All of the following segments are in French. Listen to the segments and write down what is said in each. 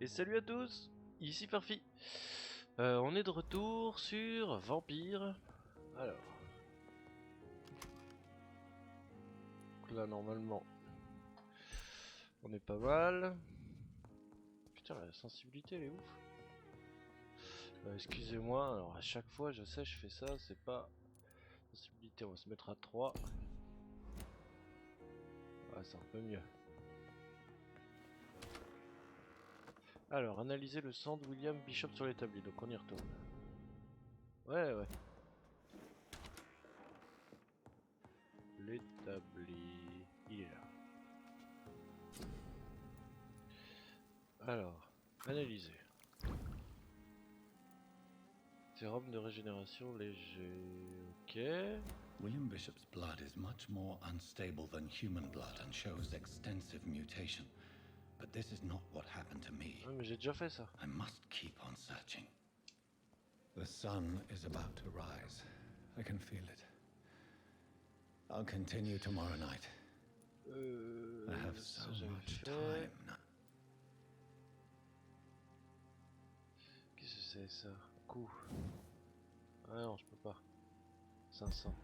Et salut à tous, ici Farfi. On est de retour sur Vampyr. Alors, donc là normalement, on est pas mal. Putain, la sensibilité elle est ouf. Excusez-moi, alors à chaque fois je sais je fais ça, c'est pas... Sensibilité, on va se mettre à 3. Ouais, c'est un peu mieux. Alors, analyser le sang de William Bishop sur l'établi, donc on y retourne. Ouais. L'établi, il est là. Alors, analyser. Sérum de régénération léger, ok. William Bishop's blood is much more unstable than human blood and shows extensive mutation. But this is not what happened to me. Ah, mais j'ai déjà fait ça. I must keep on searching. The sun is about to rise. I can feel it. I'll continue tomorrow night. I have so much time now. Qu'est-ce que c'est ça? Coup. Ah non, je peux pas. 500.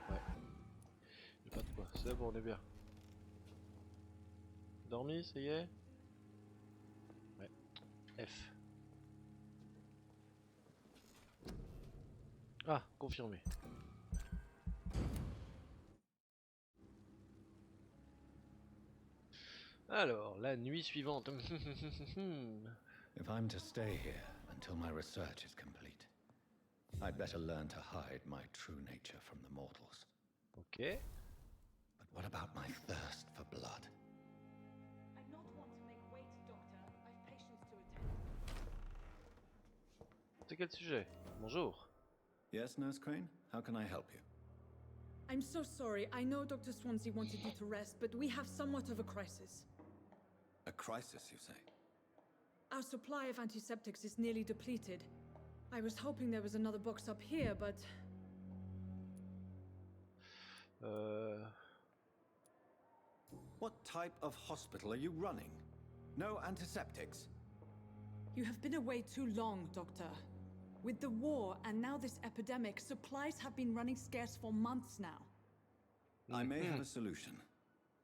Ouais. J'ai pas de quoi. C'est bon, on est bien. Dormi, ça y est? Ouais. F. Ah, confirmé. Alors, la nuit suivante. If I'm to stay here until my research is complete, I'd better learn to hide my true nature from the mortals. Ok. But what about my thirst for blood? I not want to make wait, Doctor. I've patients to attend. C'est quel sujet? Bonjour. Yes, Nurse Crane? How can I help you? I'm so sorry. I know Dr. Swansea wanted you to rest, but we have somewhat of a crisis. A crisis, you say? Our supply of antiseptics is nearly depleted. I was hoping there was another box up here, but... What type of hospital are you running? No antiseptics? You have been away too long, Doctor. With the war and now this epidemic, supplies have been running scarce for months now. I may have a solution.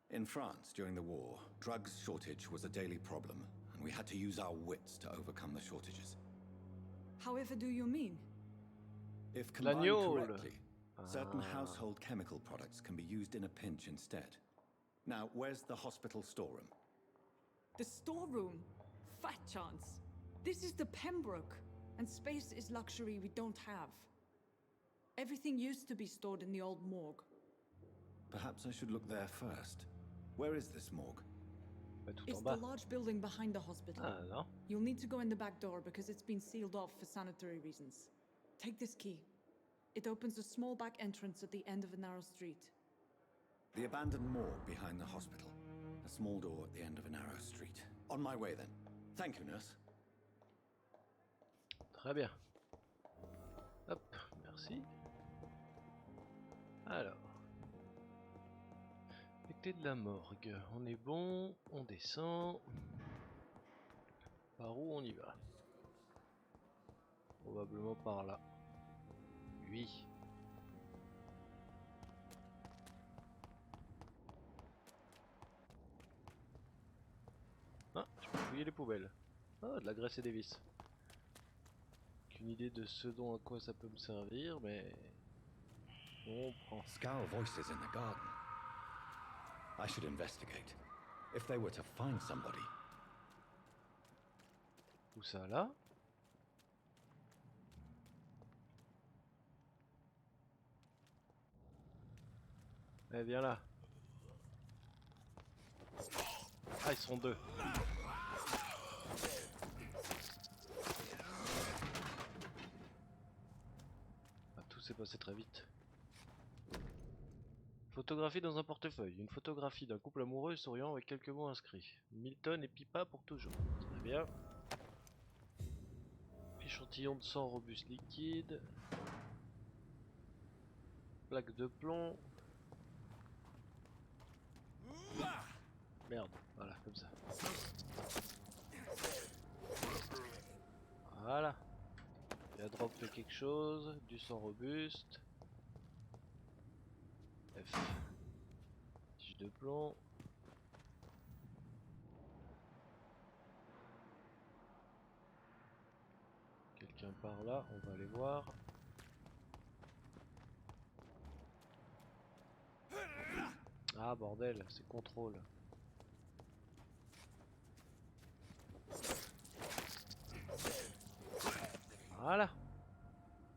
In France, during the war, drugs shortage was a daily problem, and we had to use our wits to overcome the shortages. However do you mean? If combined L'agneau. correctly, certain household chemical products can be used in a pinch instead. Now, where's the hospital storeroom? The storeroom? Fat chance. This is the Pembroke, and space is luxury we don't have. Everything used to be stored in the old morgue. Perhaps I should look there first. Where is this morgue? Bah, tout It's en the bas. large building behind the hospital. Ah non. You'll need to go in the back door because it's been sealed off for sanitary reasons. Take this key. It opens a small back entrance at the end of a narrow street. The abandoned morgue behind the hospital. A small door at the end of a narrow street. On my way then. Thank you, nurse. Très bien. Hop, merci. Alors. Les clés de la morgue. On est bon, on descend. Par où on y va? Probablement par là. Oui. Ah, je peux fouiller les poubelles. Ah, de la graisse et des vis. Aucune idée de ce dont à quoi ça peut me servir, mais... On prend. Scowl voices in the garden. I should investigate. If they were to find somebody. Où ça, là? Eh, viens là. Ah, ils sont deux. Ah, tout s'est passé très vite. Photographie dans un portefeuille. Une photographie d'un couple amoureux et souriant avec quelques mots inscrits. Milton et Pippa pour toujours. Très bien. Échantillon de sang robuste liquide. Plaque de plomb. Merde, voilà, comme ça. quelque chose. Du sang robuste. F. Tige de plomb. Quelqu'un par là, on va aller voir. Ah bordel, c'est contrôle. Voilà.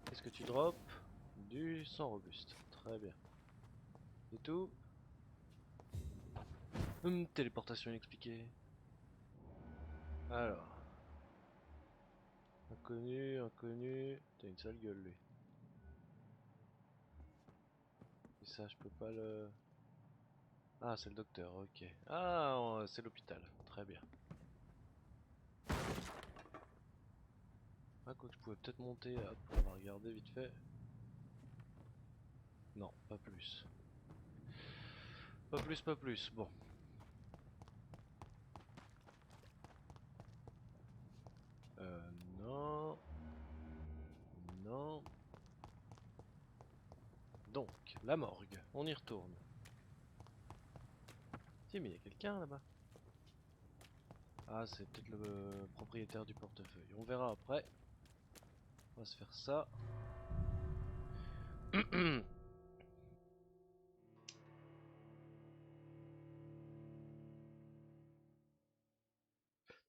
Qu'est-ce que tu drops? Du sang robuste. Très bien. C'est tout. Téléportation inexpliquée. Alors. Inconnu, inconnu. T'as une sale gueule lui. Et ça, je peux pas le... Ah, c'est le docteur, ok. Ah, c'est l'hôpital. Très bien. Ah, quoi que je pouvais peut-être monter. Hop, on va regarder vite fait. Non, pas plus. Pas plus, pas plus. Bon. Non. Non. Donc, la morgue. On y retourne. Si, mais il y a quelqu'un là-bas. Ah, c'est peut-être le propriétaire du portefeuille. On verra après. On va se faire ça. J'ai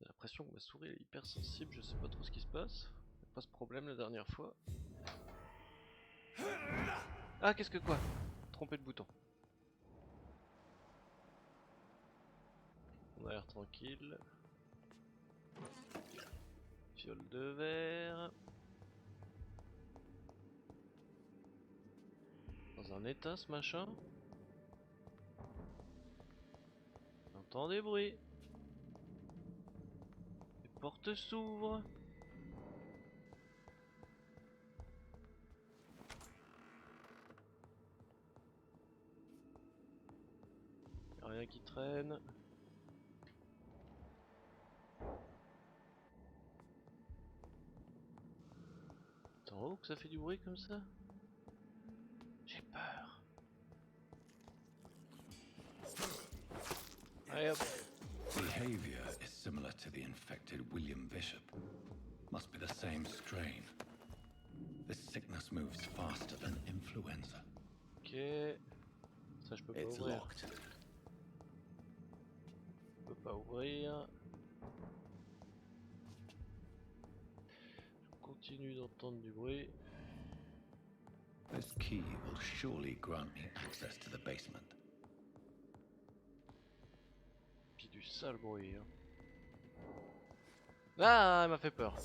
l'impression que ma souris est hyper sensible, je sais pas trop ce qui se passe. Il n'y a pas ce problème la dernière fois. Ah, qu'est-ce que quoi? Trompé de bouton. On a l'air tranquille. Fiole de verre. Dans un état ce machin. J'entends des bruits. Les portes s'ouvrent. Y'a rien qui traîne. C'est en haut que ça fait du bruit comme ça? J'ai peur. Allez hop. Behavior is similar to the infected William Bishop. Must be the same strain. This sickness moves faster than influenza. Ok. Ça je peux pas It's ouvrir. locked. Je peux pas ouvrir. Je continue d'entendre du bruit. This key will surely grant me access to the basement. Puis du sale bruit. Hein. Ah, elle m'a fait peur.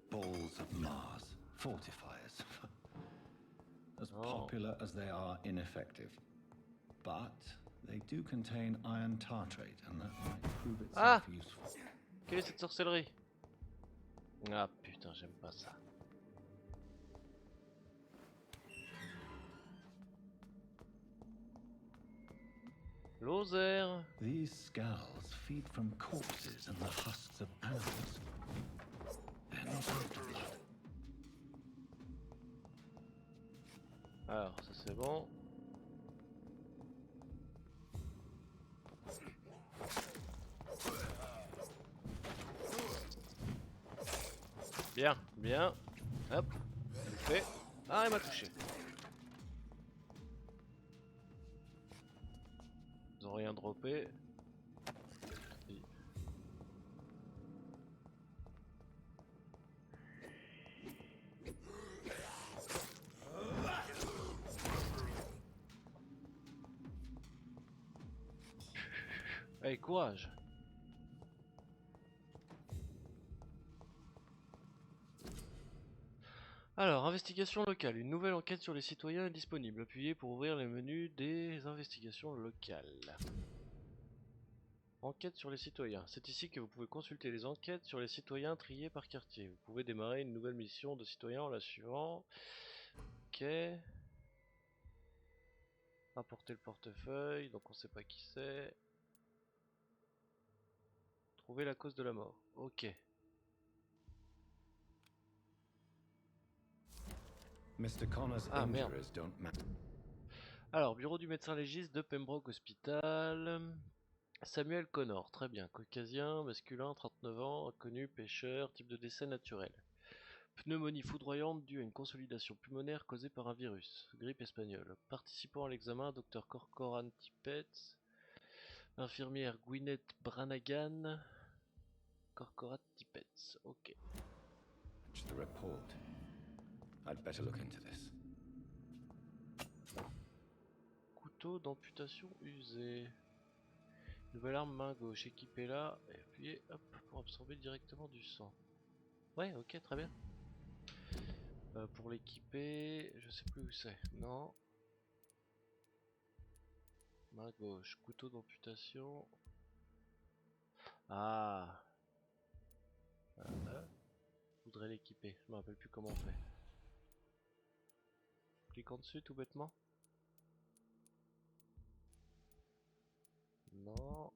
Balls of Mars, fortifiers. As Oh. popular as they are ineffective. But they do contain iron tartrate, and that might prove itself useful. Quelle est cette sorcellerie? Ah putain, j'aime pas ça. Lozère. These scowls feed from corpses and the husks of animals. They're not after blood. Alors, ça c'est bon. Bien, bien. Hop, elle fait. Ah, elle m'a touché. Ils ont rien droppé. Si. Allez, courage. Alors, investigation locale. Une nouvelle enquête sur les citoyens est disponible. Appuyez pour ouvrir le menu des investigations locales. Enquête sur les citoyens. C'est ici que vous pouvez consulter les enquêtes sur les citoyens triés par quartier. Vous pouvez démarrer une nouvelle mission de citoyen en la suivant. Ok. Rapporter le portefeuille, donc on sait pas qui c'est. Trouver la cause de la mort. Ok. Mr. Connor's Ah merde. injuries don't matter. Alors, bureau du médecin légiste de Pembroke Hospital. Samuel Connor, très bien. Caucasien, masculin, 39 ans, inconnu, pêcheur, type de décès naturel. Pneumonie foudroyante due à une consolidation pulmonaire causée par un virus. Grippe espagnole. Participant à l'examen, Dr Corcoran Tippett. Infirmière Gwyneth Branagan. Corcoran Tippett, ok. It's the report. I'd better look into this. Couteau d'amputation usé. Nouvelle arme main gauche, équipée là, et appuyez hop, pour absorber directement du sang. Ouais, ok, très bien. Pour l'équiper, je sais plus où c'est. Non. Main gauche, couteau d'amputation. Ah. Je voudrais l'équiper, je me rappelle plus comment on fait. Cliquons dessus tout bêtement. Non.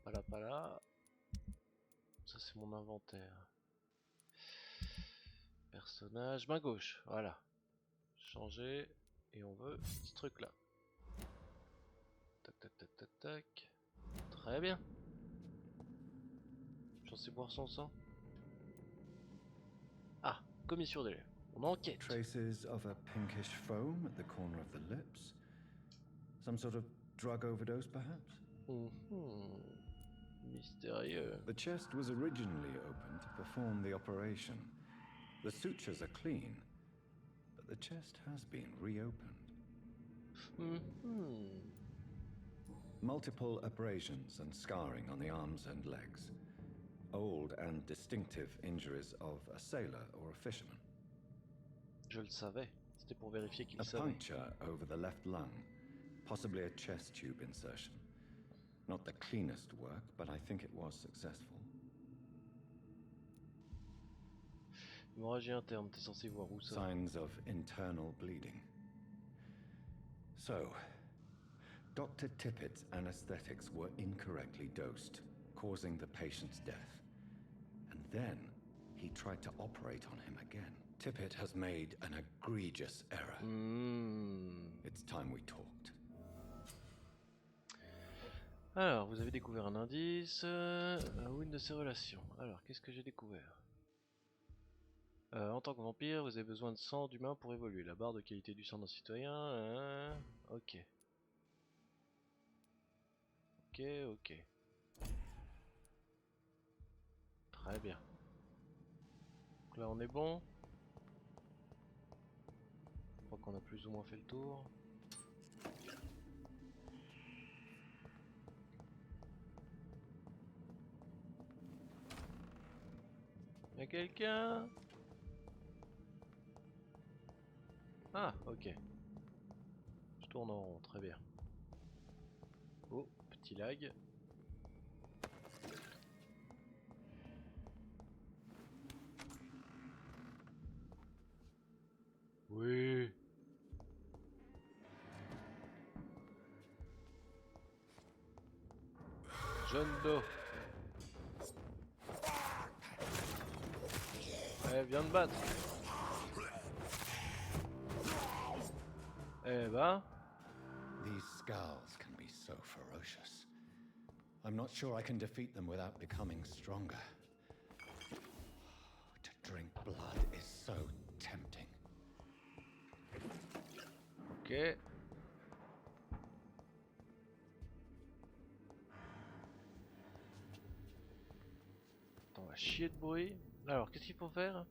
Pas là. Ça c'est mon inventaire. Personnage, main gauche, voilà. Changer, et on veut ce truc là. Tac tac tac tac tac. Très bien. J'en sais boire son sang. Ah, commission des lèvres. On enquête. Traces of a pinkish foam at the corner of the lips. Some sort of drug overdose, perhaps? Mystérieux. The chest was originally opened to perform the operation. The sutures are clean, but the chest has been reopened. Multiple abrasions and scarring on the arms and legs. Old and distinctive injuries of a sailor or a fisherman. Je le savais. C'était pour vérifier qu'il A savait. puncture over the left lung. Possibly a chest tube insertion. Not the cleanest work, but I think it was successful. Hémorragie interne, t'es censé voir où ça? Signs of internal bleeding. So, Dr. Tippett's anesthetics were incorrectly dosed, causing the patient's death. And then, he tried to operate on him again. Tippett has made an egregious error. It's time we talked. Alors, vous avez découvert un indice, ou une de ses relations. Alors, qu'est-ce que j'ai découvert? En tant que vampire, vous avez besoin de sang d'humain pour évoluer. La barre de qualité du sang d'un citoyen. Ok. Ok. Très bien. Donc là, on est bon. Je crois qu'on a plus ou moins fait le tour. Y'a quelqu'un? Ah, ok. Je tourne en rond, très bien. Oh, petit lag. Oui. John Doe. Eh, viens de battre. Eh ben. These scowls can be so ferocious. I'm not sure I can defeat them without becoming stronger. To drink blood is so tempting. Ok. Attends, on va chier de bruit. Alors, qu'est-ce qu'il faut faire?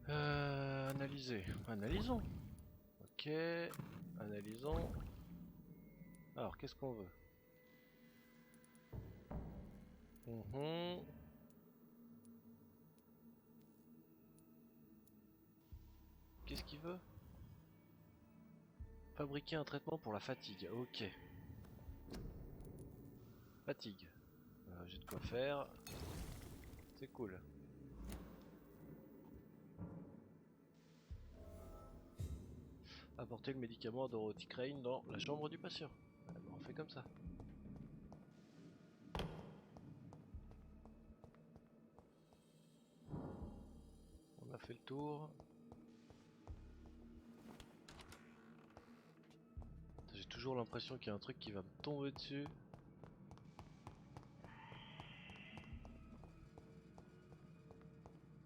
Analyser. Analysons. Ok. Analysons. Alors, qu'est-ce qu'on veut? Qu'est-ce qu'il veut? Fabriquer un traitement pour la fatigue. Ok. Fatigue. J'ai de quoi faire. C'est cool. Apporter le médicament à Dorothy Crane dans la chambre du patient. On fait comme ça. On a fait le tour. J'ai toujours l'impression qu'il y a un truc qui va me tomber dessus.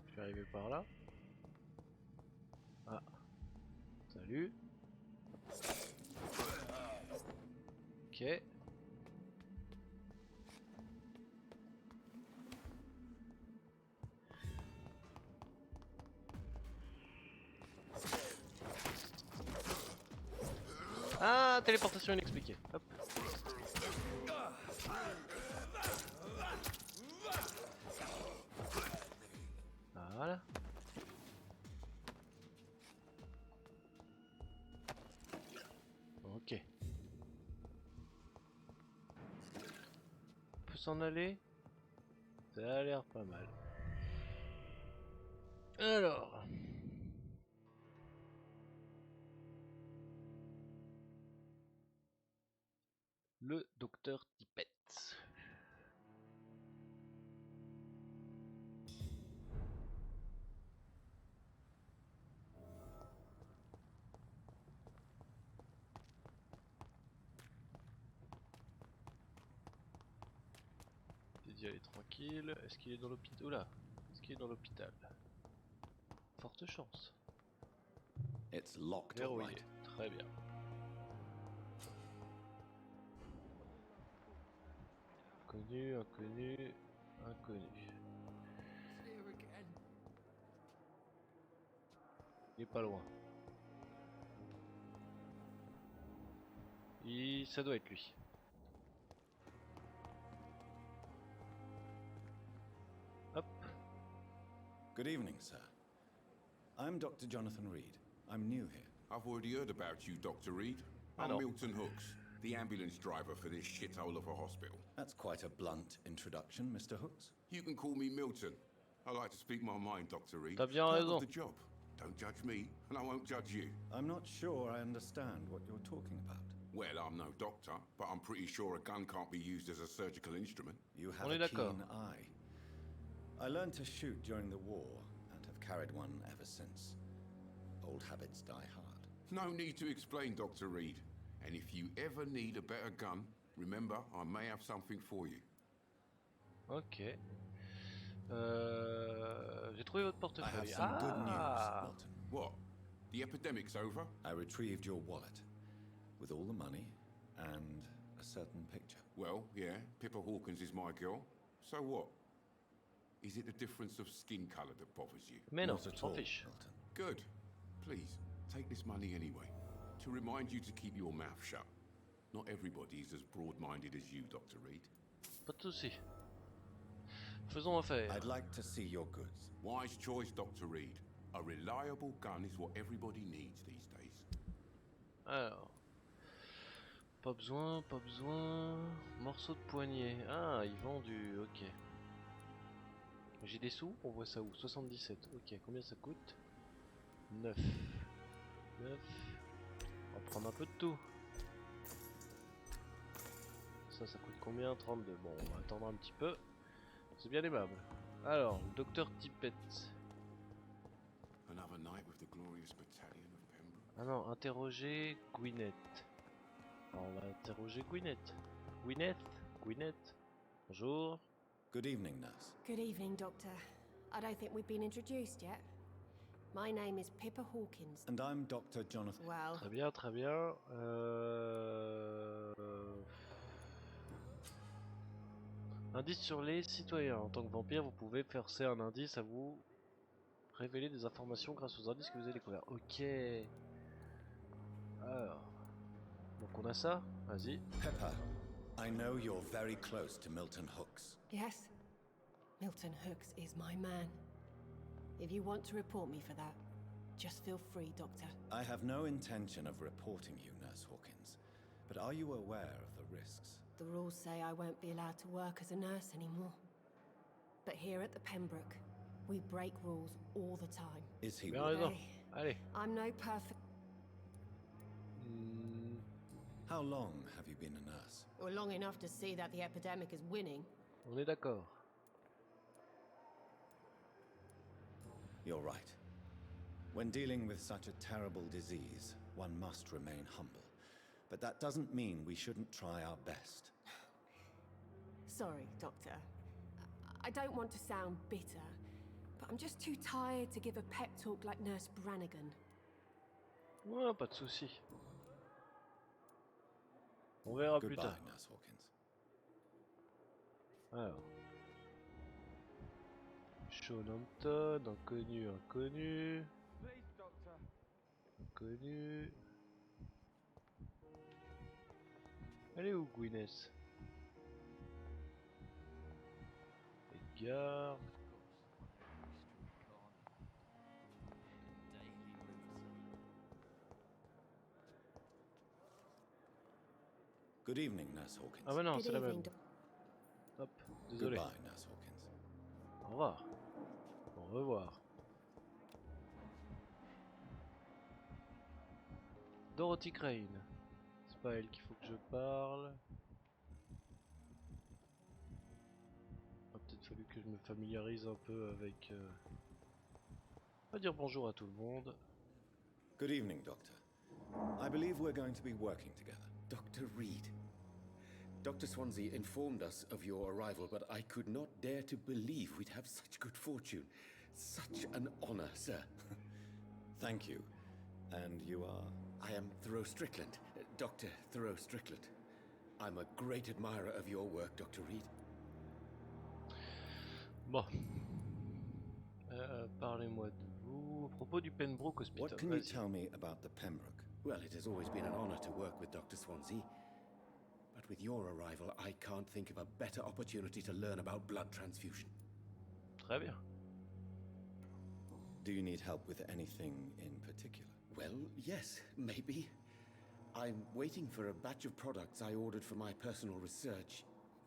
Je vais arriver par là. Ah. Salut. Ok. Ah, téléportation inexpliquée. Hop. Voilà. Ok. On peut s'en aller? Ça a l'air pas mal. Alors. Le docteur Tippett. J'ai dit aller tranquille. Est-ce qu'il est dans l'hôpital? Oula. Est-ce qu'il est dans l'hôpital? Forte chance. It's locked, all Verrouillé. right. Très bien. Inconnu, inconnu, inconnu. Il est pas loin. Ça doit être lui. Hop. Good evening, sir. I'm Dr. Jonathan Reed. I'm new here. I've already heard about you, Dr. Reed. I'm Hello. Milton Hooks, the ambulance driver for this shithole of a hospital. That's quite a blunt introduction, Mr. Hooks. You can call me Milton. I like to speak my mind, Dr. Reed. T'as bien Part raison. of the job. Don't judge me, and I won't judge you. I'm not sure I understand what you're talking about. Well, I'm no doctor, but I'm pretty sure a gun can't be used as a surgical instrument. You have On est a d'accord. keen eye. I learned to shoot during the war and have carried one ever since. Old habits die hard. No need to explain, Dr. Reed. And if you ever need a better gun, remember, I may have something for you. Ok. J'ai trouvé votre I have portefeuille. some good news, Milton. What? The epidemic's over? I retrieved your wallet with all the money and a certain picture. Well, yeah, Pippa Hawkins is my girl. So what? Is it the difference of skin colour that bothers you? Mais non, Not at s'en all, fiche. Milton. Good. Please, take this money anyway. To remind you to keep your mouth shut. Not everybody is as broad-minded as you, Dr. Reed. Pas de soucis. Faisons affaire. I'd like to see your goods. Wise choice, Dr. Reed. A reliable gun is what everybody needs these days. Alors. Pas besoin, pas besoin. Morceau de poignet. Ah, ils vendent du... Ok. J'ai des sous? On voit ça où? 77. Ok, combien ça coûte? 9. 9. On va prendre un peu de tout. Ça coûte combien? 32. Bon, on va attendre un petit peu. C'est bien aimable. Alors, le docteur Tippett. Another night with the glorious battalion of Pembroke. Ah non, interroger Gwyneth. Alors, on va interroger Gwyneth. Gwyneth. Bonjour. Good evening, nurse. Good evening, Doctor. I don't think we've been introduced yet. My name is Pippa Hawkins. And I'm Dr. Jonathan. Well, Très bien, très bien. Indice sur les citoyens. En tant que vampire, vous pouvez forcer un indice à vous révéler des informations grâce aux indices que vous avez découverts. Ok. Alors. Donc on a ça. Vas-y. Pepper, I know you're very close to Milton Hooks. yes, Milton Hooks is my man. If you want to report me for that, just feel free, Doctor. I have no intention of reporting you, Nurse Hawkins. But are you aware of the risks? The rules say I won't be allowed to work as a nurse anymore. But here at the Pembroke, we break rules all the time. Is he Bien willing? raison. Hey, Allez. I'm no perfect... How long have you been a nurse? Or long enough to see that the epidemic is winning. On est d'accord. You're right. When dealing with such a terrible disease, one must remain humble. But that doesn't mean we shouldn't try our best. Sorry, Doctor. I don't want to sound bitter, but I'm just too tired to give a pep talk like Nurse Brannigan. Ouais, pas de souci. On verra plus Goodbye, tard. Nurse Hawkins. Alors. Sean Hampton, inconnu, inconnu. Inconnu. Elle est où, Gwyneth? Edgar. Good evening, Nurse Hawkins. Ah bah non, Good c'est la evening, même. Doc- Hop, désolé. Goodbye, Nurse Hawkins. Au revoir. Au revoir. Dorothy Crane. C'est pas à elle qu'il faut que je parle. Il a peut-être fallu que je me familiarise un peu avec... On va dire bonjour à tout le monde. Good evening, Doctor. I believe we're going to be working together. Dr. Reed. Dr. Swansea informed us of your arrival, but I could not dare to believe we'd have such good fortune. Such an honor, sir. Thank you. And you are? I am Thoreau Strickland, Dr. Thoreau Strickland. I'm a great admirer of your work, Dr. Reed. Bon. Parlez-moi de vous. À propos du Pembroke Hospital. What can you Vas-y. tell me about the Pembroke? Well, it has always been an honor to work with Dr. Swansea. But with your arrival, I can't think of a better opportunity to learn about blood transfusion. Très bien. Do you need help with anything in particular? Well, yes, maybe. I'm waiting for a batch of products I ordered for my personal research,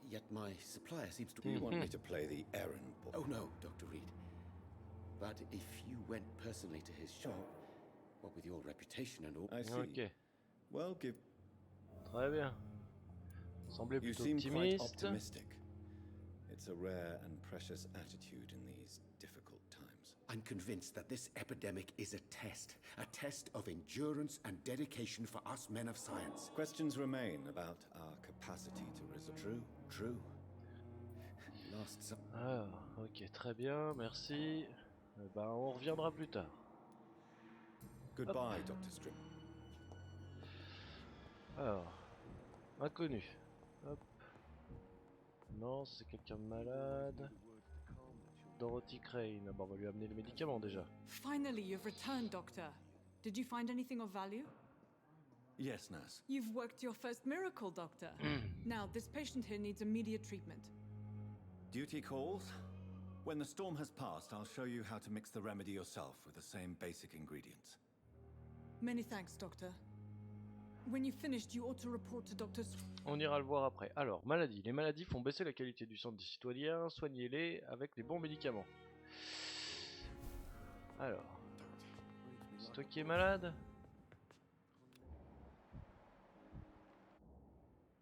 yet my supplier seems to... Do you want me to play the errand boy? Oh no, Dr. Reed. But if you went personally to his shop, what with your reputation and all... I see. Ok. Well, give... Très bien. Semblez You plutôt seem quite optimiste. optimistic. It's a rare and precious attitude in these difficult times. I'm convinced that this epidemic is a test of endurance and dedication for us men of science. Questions remain about our capacity to resolve. True. Ah, ok, très bien, merci. Ben, on reviendra plus tard. Goodbye, Dr. Strip. Alors, inconnu. Hop. Non, c'est quelqu'un de malade. Dorothy Crane. Ah bah, on va lui amener les médicaments déjà. Finally, you've returned, Doctor. Did you find anything of value? Yes, nurse. You've worked your first miracle, Doctor. Now, this patient here needs immediate treatment. Duty calls? When the storm has passed, I'll show you how to mix the remedy yourself with the same basic ingredients. Many thanks, Doctor. When you've finished, you ought to report to Dr. On ira le voir après. Alors, maladie. Les maladies font baisser la qualité du sang des citoyens. Soignez-les avec les bons médicaments. Alors. C'est toi qui es malade?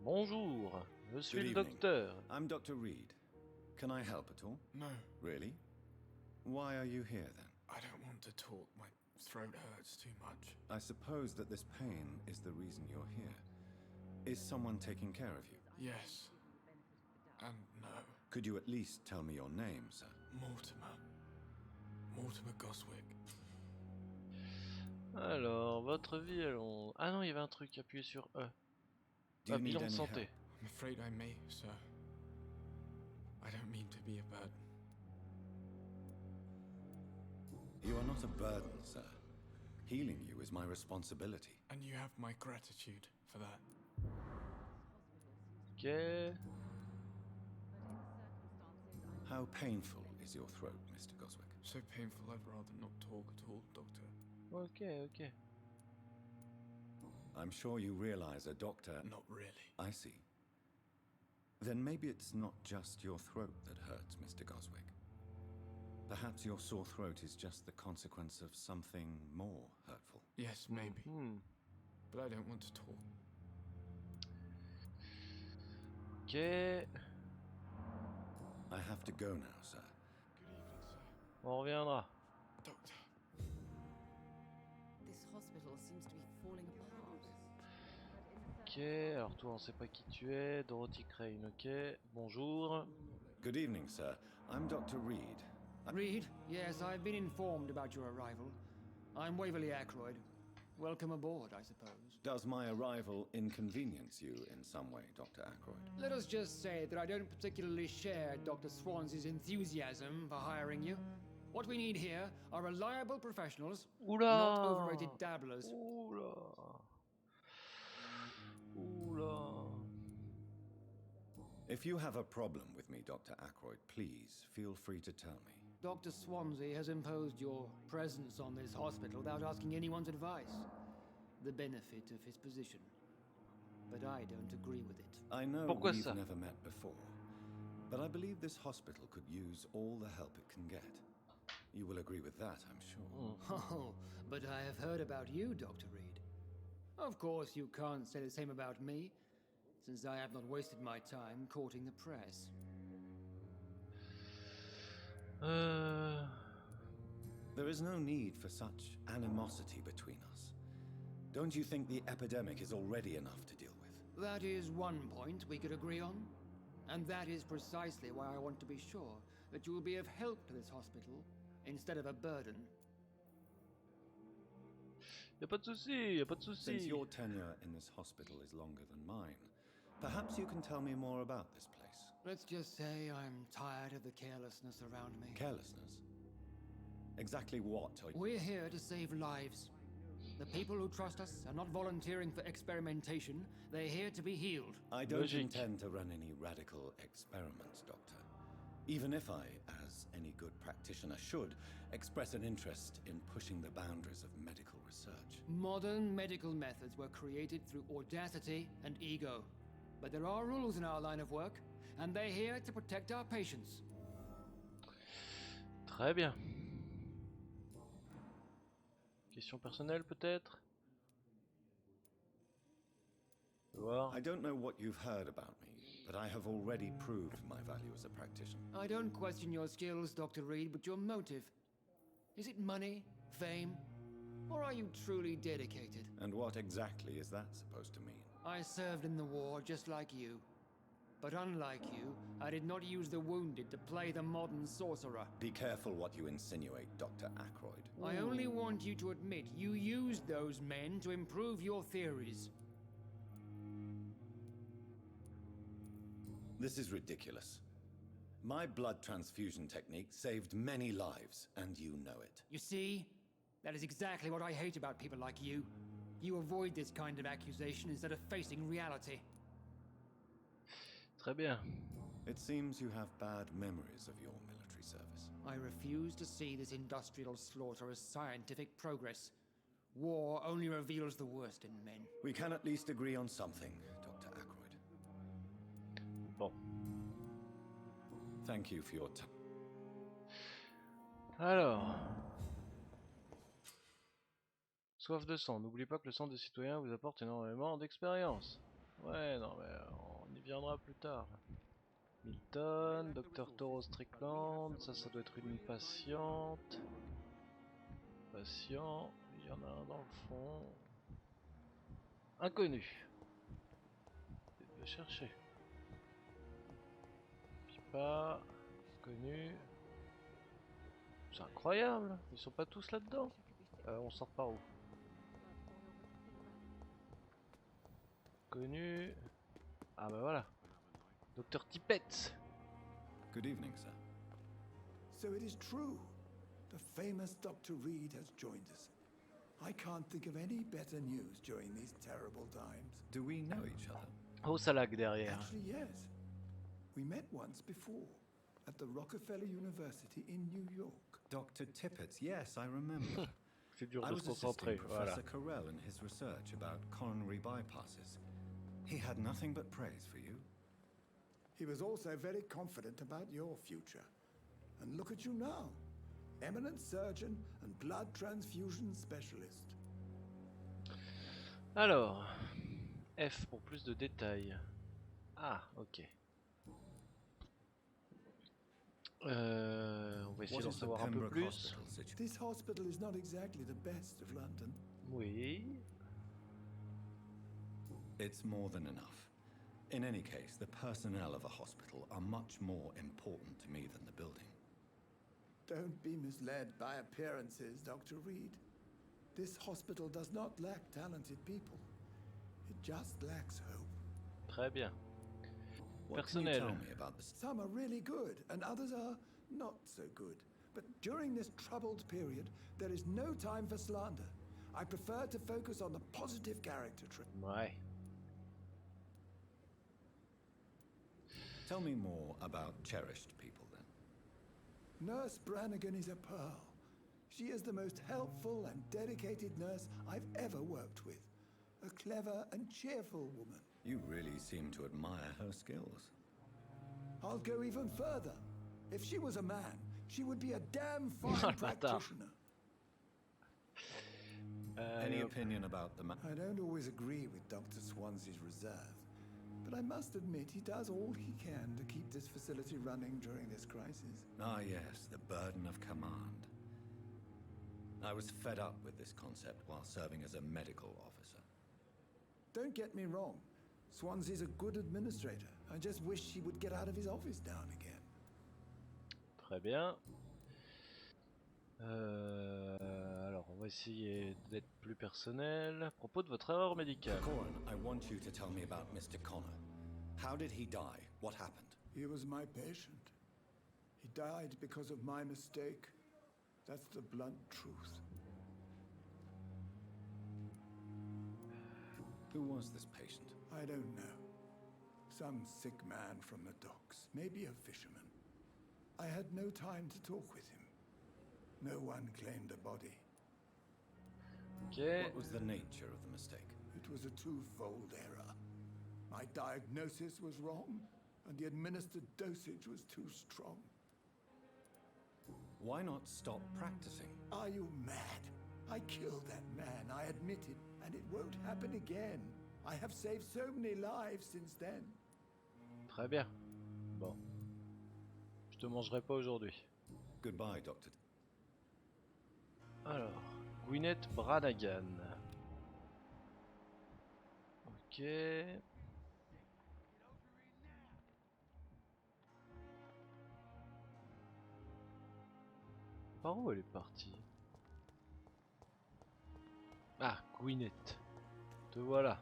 Bonjour, je suis Good le evening. docteur. I'm Dr. Reed. Can I help at all? No, Really? Why are you here then? I don't want to talk. My throat hurts too much. I suppose that this pain is the reason you're here. Is someone taking care of you? Yes. And no. Could you at least tell me your name, sir? Mortimer. Mortimer Goswick. Alors, votre vie, allons... Ah non, il y avait un truc, appuyez sur E. Do Ah, you need bilan de any santé. help? I'm afraid I may, sir. I don't mean to be a burden. You are not a burden, sir. Healing you is my responsibility. And you have my gratitude for that. Ok. How painful is your throat, Mr. Goswick? So painful I'd rather not talk at all, Doctor. Ok, ok. I'm sure you realize a doctor... Not really. I see. Then maybe it's not just your throat that hurts, Mr. Goswick. Perhaps your sore throat is just the consequence of something more hurtful. Yes, maybe. but I don't want to talk. Ok. I have to go now, sir. Good evening, sir. On reviendra. Doctor. This hospital seems to be falling apart. Ok, alors toi on sait pas qui tu es, Dorothy Crane, ok. Bonjour. Good evening, sir. I'm Dr. Reed. Reed, yes, I've been informed about your arrival. I'm Waverly Ackroyd. Welcome aboard, I suppose. Does my arrival inconvenience you in some way, Dr. Ackroyd? Let us just say that I don't particularly share Dr. Swansea's enthusiasm for hiring you. What we need here are reliable professionals, Oula! not overrated dabblers. Oula! Oula! If you have a problem with me, Dr. Ackroyd, please feel free to tell me. Dr. Swansea has imposed your presence on this hospital without asking anyone's advice. The benefit of his position. But I don't agree with it. I know Pourquoi we've ça? never met before, but I believe this hospital could use all the help it can get. You will agree with that, I'm sure. Oh, but I have heard about you, Dr. Reed. Of course, you can't say the same about me, since I have not wasted my time courting the press. There is no need for such animosity between us. Don't you think the epidemic is already enough to deal with? That is one point we could agree on. And that is precisely why I want to be sure that you will be of help to this hospital instead of a burden. Y'a pas de souci, y'a pas de souci. Since your tenure in this hospital is longer than mine, perhaps you can tell me more about this place. Let's just say I'm tired of the carelessness around me. Carelessness? Exactly what are you... We're here to save lives. The people who trust us are not volunteering for experimentation. They're here to be healed. I don't Logique. intend to run any radical experiments, Doctor. Even if I, as any good practitioner should, express an interest in pushing the boundaries of medical research. Modern medical methods were created through audacity and ego. But there are rules in our line of work, and they're here to protect our patients. Très bien. Question personnelle peut-être? Je vais voir. I don't know what you've heard about me, but I have already proved my value as a practitioner. I don't question your skills, Dr. Reed, but your motive. Is it money, fame, or are you truly dedicated? And what exactly is that supposed to mean? I served in the war just like you. But unlike you, I did not use the wounded to play the modern sorcerer. Be careful what you insinuate, Dr. Ackroyd. I only want you to admit you used those men to improve your theories. This is ridiculous. My blood transfusion technique saved many lives, and you know it. You see? That is exactly what I hate about people like you. You avoid this kind of accusation instead of facing reality. Très bien. It seems you have bad memories of your military service. I refuse to see this industrial slaughter as scientific progress. War only reveals the worst in men. We can at least agree on something, Dr. Ackroyd. Bon. Thank you for your time. Alors. Soif de sang. N'oubliez pas que le sang des citoyens vous apporte énormément d'expérience. Ouais, non, mais on y viendra plus tard. Milton, Dr Toro Strickland, ça doit être une patiente. Patient, il y en a un dans le fond. Inconnu. Je vais chercher. Pipa, inconnu. C'est incroyable, ils sont pas tous là-dedans. On sort par où? Connu. Ah bah voilà. Docteur Tippett. Good evening, sir. So it is true. The famous Dr. Reed has joined us. I can't think of any better news during these terrible times. Do we know each other? Oh, ça lag derrière. Actually, yes. We met once before at the Rockefeller University in New York. Dr. Tippett, yes, I remember. C'est dur I de was se concentrer, assisting voilà. Professor Carell in his research about coronary bypasses. He had nothing but praise for you. He was also very confident about your future. And look at you now. Eminent surgeon and blood transfusion specialist. Alors, F pour plus de détails. Ah, ok. On va essayer d'en savoir un peu plus. This hospital is not exactly the best of London. Oui. It's more than enough. In any case, the personnel of a hospital are much more important to me than the building. Don't be misled by appearances, Dr. Reed. This hospital does not lack talented people. It just lacks hope. Très bien. What can you Personnel. tell me about this? Some are really good, and others are not so good. But during this troubled period, there is no time for slander. I prefer to focus on the positive character trait. Ouais. Tell me more about cherished people, then. Nurse Brannigan is a pearl. She is the most helpful and dedicated nurse I've ever worked with. A clever and cheerful woman. You really seem to admire her skills. I'll go even further. If she was a man, she would be a damn fine practitioner. Any opinion about the I don't always agree with Dr. Swansea's reserve, but I must admit he does all he can to keep this facility running during this crisis. Ah, yes, the burden of command. I was fed up with this concept while serving as a medical officer. Don't get me wrong. Swansea's a good administrator. I just wish he would get out of his office now and again. Très bien. Alors, on va essayer d'être plus personnel. À propos de votre erreur médicale. Corin, I want you to tell me about Mr. Connor. How did he die? What happened? He was my patient. He died because of my mistake. That's the blunt truth. Who was this patient? I don't know. Some sick man from the docks, maybe a fisherman. I had no time to talk with him. No one claimed a body. Ok. What was the nature of the mistake? It was a twofold error. My diagnosis was wrong, and the administered dosage was too strong. Why not stop practicing? Are you mad? I killed that man, I admit it, and it won't happen again. I have saved so many lives since then. Très bien. Bon. Je te mangerai pas aujourd'hui. Goodbye, Doctor. Alors, Gwyneth Brannigan. Ok. Par où elle est partie? Ah, Gwyneth. Te voilà.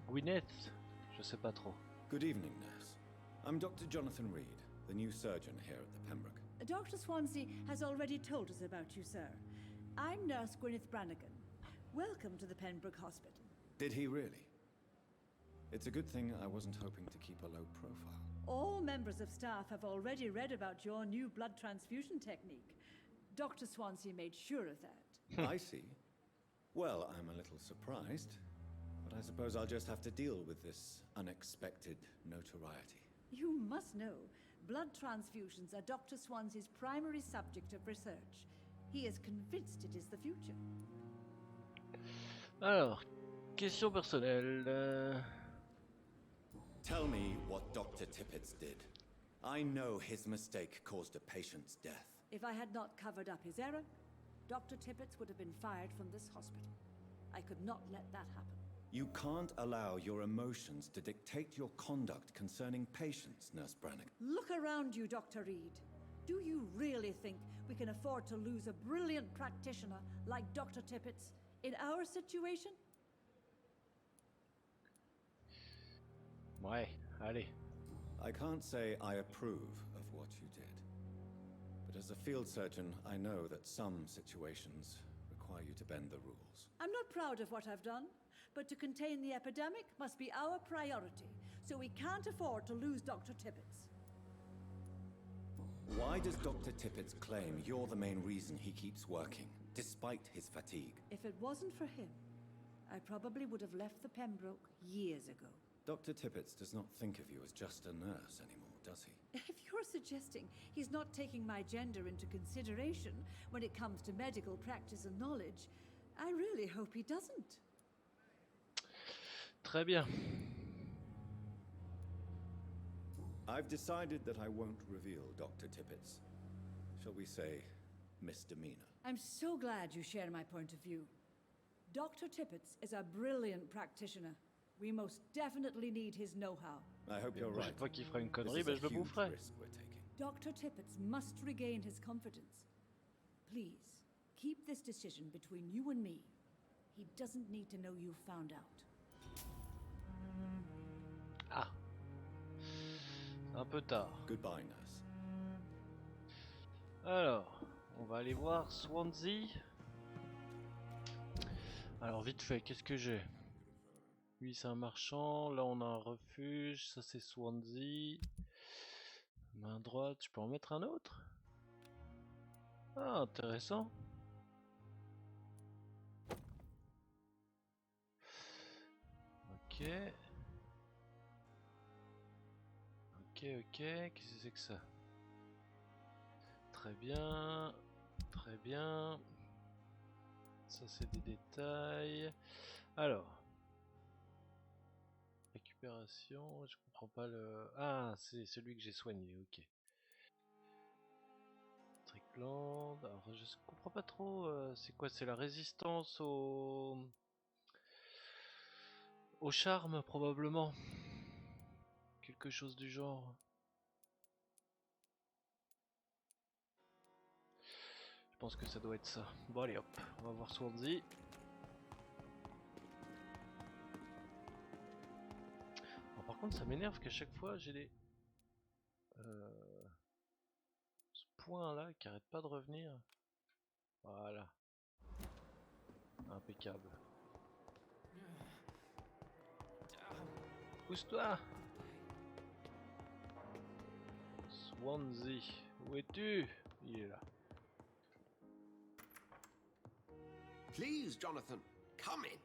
Gwyneth? Je sais pas trop. Good evening, nurse. I'm Dr. Jonathan Reed, the new surgeon here at the Pembroke. Dr. Swansea has already told us about you, sir. I'm Nurse Gwyneth Brannigan. Welcome to the Pembroke Hospital. Did he really? It's a good thing I wasn't hoping to keep a low profile. All members of staff have already read about your new blood transfusion technique. Dr. Swansea made sure of that. I see. Well, I'm a little surprised, but I suppose I'll just have to deal with this unexpected notoriety. You must know, blood transfusions are Dr. Swansea's primary subject of research. He is convinced it is the future. Alors, question personnelle. Tell me what Dr. Tippett did. I know his mistake caused a patient's death. If I had not covered up his error, Dr. Tippett would have been fired from this hospital. I could not let that happen. You can't allow your emotions to dictate your conduct concerning patients, Nurse Brannigan. Look around you, Dr. Reed. Do you really think we can afford to lose a brilliant practitioner like Dr. Tippett's in our situation? Ouais, allez. I can't say I approve of what you did. But as a field surgeon, I know that some situations require you to bend the rules. I'm not proud of what I've done, but to contain the epidemic must be our priority, so we can't afford to lose Dr. Tippett's. Why does Dr. Tippett claim you're the main reason he keeps working, despite his fatigue? If it wasn't for him, I probably would have left the Pembroke years ago. Dr. Tippett does not think of you as just a nurse anymore, does he? If you're suggesting he's not taking my gender into consideration when it comes to medical practice and knowledge, I really hope he doesn't. Très bien. I've decided that I won't reveal Dr. Tippett's, shall we say, misdemeanor. I'm so glad you share my point of view. Dr. Tippett is a brilliant practitioner. We most definitely need his know-how. I hope you're right. Chaque fois qu'il fera une This connerie, is ben a je le huge boufferai. risk we're taking. Dr. Tippett must regain his confidence. Please, keep this decision between you and me. He doesn't need to know you found out. Ah. Un peu tard. Goodbye, nurse. Alors, on va aller voir Swansea. Alors vite fait, qu'est-ce que j'ai? Lui c'est un marchand, là on a un refuge, ça c'est Swansea. Main droite, je peux en mettre un autre? Ah, intéressant. Ok. Ok, qu'est-ce que c'est que ça? Très bien, très bien. Ça c'est des détails. Alors. Récupération, je comprends pas le... Ah, c'est celui que j'ai soigné, ok. Strickland, alors je comprends pas trop, c'est quoi? C'est la résistance au charme, probablement. Quelque chose du genre. Je pense que ça doit être ça. Bon allez hop, on va voir Swansea. Alors, par contre ça m'énerve qu'à chaque fois j'ai des... ce point là qui arrête pas de revenir. Voilà. Impeccable. Pousse-toi! Swansea, où es-tu? Il est là. Please, Jonathan, come in.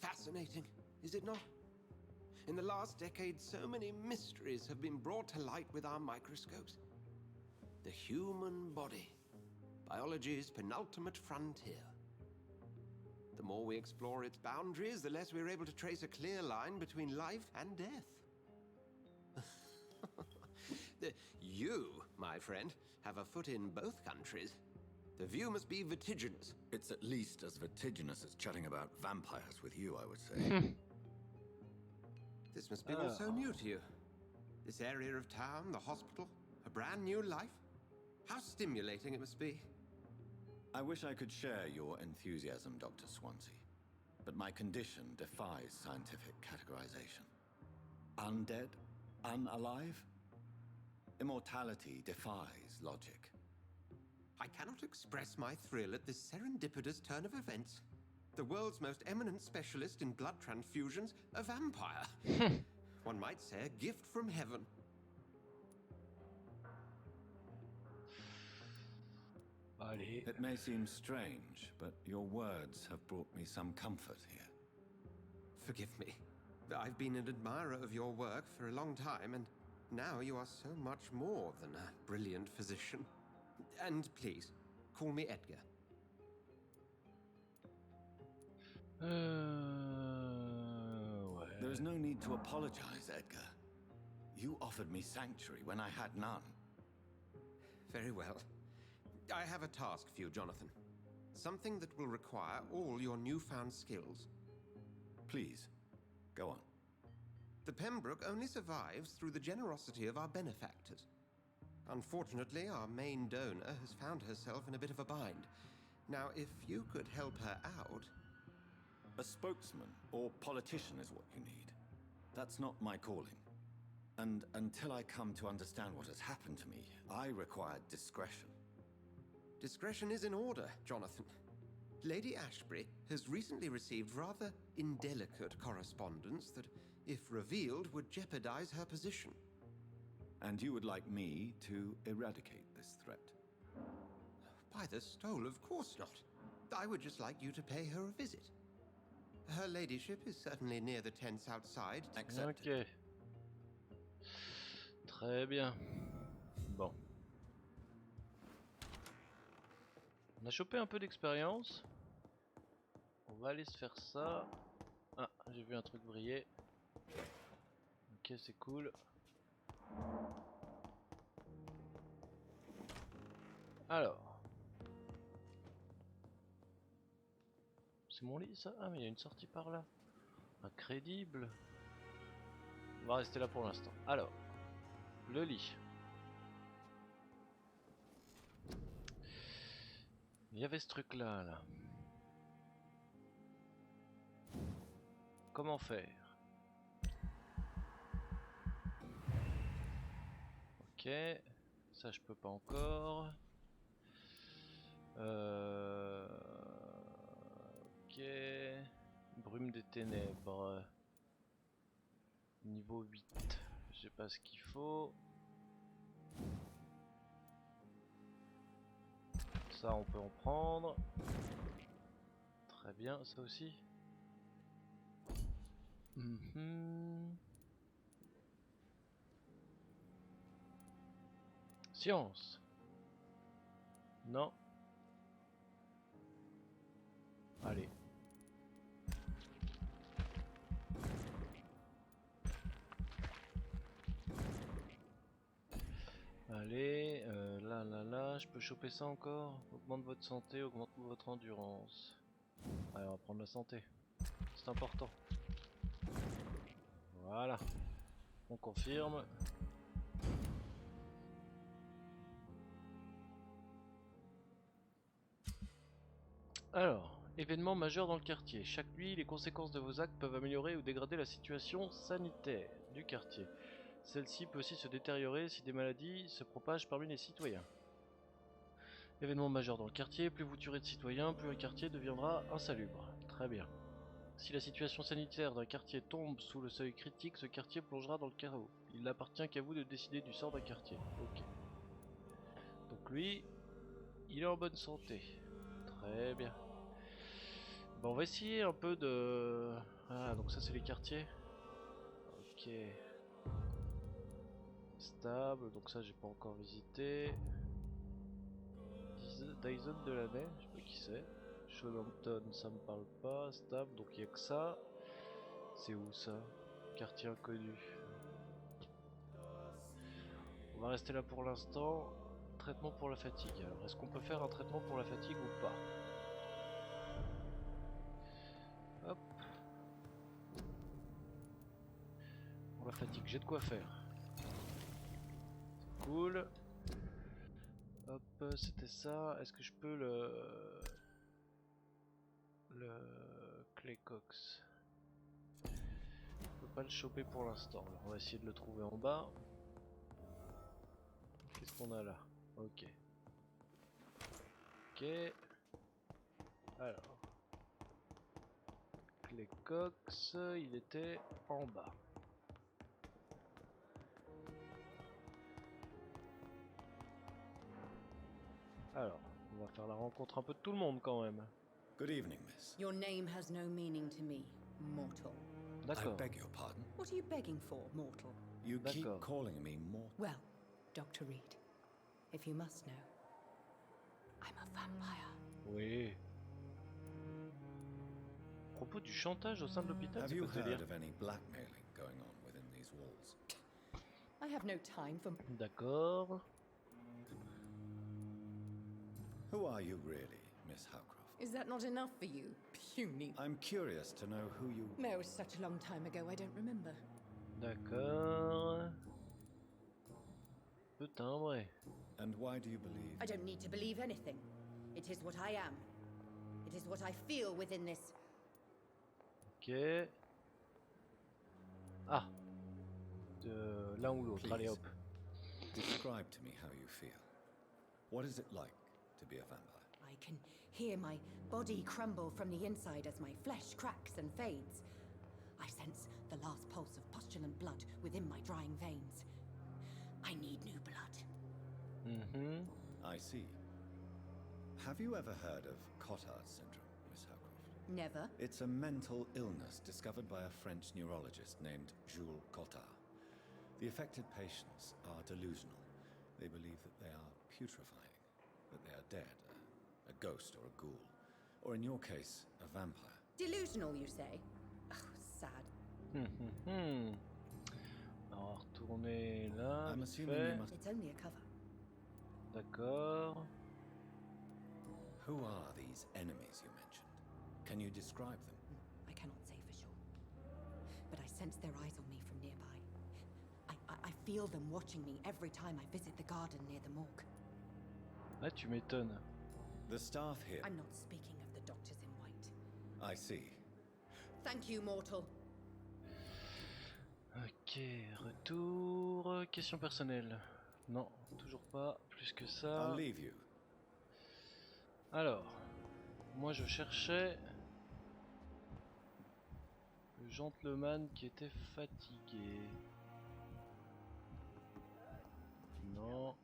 Fascinating, is it not? In the last decade, so many mysteries have been brought to light with our microscopes. The human body, biology's penultimate frontier. The more we explore its boundaries, the less we're able to trace a clear line between life and death. You, my friend, have a foot in both countries. The view must be vertiginous. It's at least as vertiginous as chatting about vampires with you, I would say. This must be all so new to you. This area of town, the hospital, a brand new life. How stimulating it must be. I wish I could share your enthusiasm, Dr. Swansea, but my condition defies scientific categorization. Undead? Unalive? Immortality defies logic. I cannot express my thrill at this serendipitous turn of events. The world's most eminent specialist in blood transfusions, a vampire. One might say a gift from heaven. Allez. It may seem strange, but your words have brought me some comfort here. Forgive me. I've been an admirer of your work for a long time, and now you are so much more than a brilliant physician. And please, call me Edgar. Ouais. There is no need to apologize, Edgar. You offered me sanctuary when I had none. Very well. I have a task for you, Jonathan. Something that will require all your newfound skills. Please, go on. The Pembroke only survives through the generosity of our benefactors. Unfortunately, our main donor has found herself in a bit of a bind. Now, if you could help her out... A spokesman or politician is what you need. That's not my calling. And until I come to understand what has happened to me, I require discretion. Discretion is in order, Jonathan. Lady Ashbury has recently received rather indelicate correspondence that, if revealed, would jeopardize her position. And you would like me to eradicate this threat? By the stole, of course not. I would just like you to pay her a visit. Her ladyship is certainly near the tents outside. Accepted. Ok. Très bien. Bon. On a chopé un peu d'expérience. va aller se faire ça. Ah, j'ai vu un truc briller. Ok, c'est cool. Alors. C'est mon lit ça? Ah mais il y a une sortie par là. Incroyable. On va rester là pour l'instant. Alors. Le lit. Il y avait ce truc là, là. Comment faire? Ok. Ça je peux pas encore. Ok. Brume des ténèbres. Niveau 8. Je sais pas ce qu'il faut. Ça on peut en prendre. Très bien, ça aussi. Science. Non. Allez. Allez, là, je peux choper ça encore. Augmente votre santé, augmente votre endurance. Allez, on va prendre la santé. C'est important. Voilà. On confirme. Alors, événement majeur dans le quartier. Chaque nuit, les conséquences de vos actes peuvent améliorer ou dégrader la situation sanitaire du quartier. Celle-ci peut aussi se détériorer si des maladies se propagent parmi les citoyens. Événement majeur dans le quartier, plus vous tuerez de citoyens, plus le quartier deviendra insalubre. Très bien. Si la situation sanitaire d'un quartier tombe sous le seuil critique, ce quartier plongera dans le chaos. Il n'appartient qu'à vous de décider du sort d'un quartier. Ok. Donc lui, il est en bonne santé. Très bien. Bon, on va essayer un peu de... Ah, donc ça c'est les quartiers. Ok. Stable, donc ça j'ai pas encore visité. Dyson de l'année, je sais pas qui c'est. Sholampton, ça me parle pas. Stable, donc il y a que ça. C'est où ça? Quartier inconnu. On va rester là pour l'instant. Traitement pour la fatigue. Alors, est-ce qu'on peut faire un traitement pour la fatigue ou pas? Hop. Pour la fatigue, j'ai de quoi faire. C'est cool. Hop, c'était ça. Est-ce que je peux le Claycox? Je peux pas le choper pour l'instant. On va essayer de le trouver en bas. Qu'est-ce qu'on a là? Ok. Ok. Alors. Claycox, il était en bas. Alors, on va faire la rencontre un peu de tout le monde quand même. Good evening, miss. Your name has no meaning to me, mortal. D'accord. I beg your pardon. What are you begging for, mortal? You keep calling me mortal. Well, Dr. Reed, if you must know, I'm a vampire. Oui. À propos du chantage au sein de l'hôpital, Have you heard of any blackmailing going on within these walls? I have no time for... D'accord. Who are you really, Miss Howcroft? Is that not enough for you, puny? I'm curious to know who you... No, it was such a long time ago, I don't remember. D'accord. Peu timbré. And why do you believe... I don't need to believe anything. It is what I am. It is what I feel within this... Ok. Ah. De l'un ou l'autre, allez hop. Describe to me how you feel. What is it like to be a vampire? I can hear my body crumble from the inside as my flesh cracks and fades. I sense the last pulse of pustulant blood within my drying veins. I need new blood. Mm-hmm. I see. Have you ever heard of Cotard syndrome, Miss Howcroft? Never. It's a mental illness discovered by a French neurologist named Jules Cotard. The affected patients are delusional. They believe that they are putrefying, that they are dead, a ghost or a ghoul, or in your case, a vampire. Delusional, you say? Oh, sad. On va retourner là. I'm vite assuming fait. you must. It's only a cover. D'accord. Who are these enemies you mentioned? Can you describe them? I cannot say for sure. But I sense their eyes on me from nearby. I feel them watching me every time I visit the garden near the morgue. Ah, tu m'étonnes. The staff here. I'm not speaking of the doctors in white. I see. Thank you, mortal. Ok, retour. Question personnelle. Non, toujours pas. Plus que ça. I'll leave you. Alors, moi je cherchais le gentleman qui était fatigué. Non.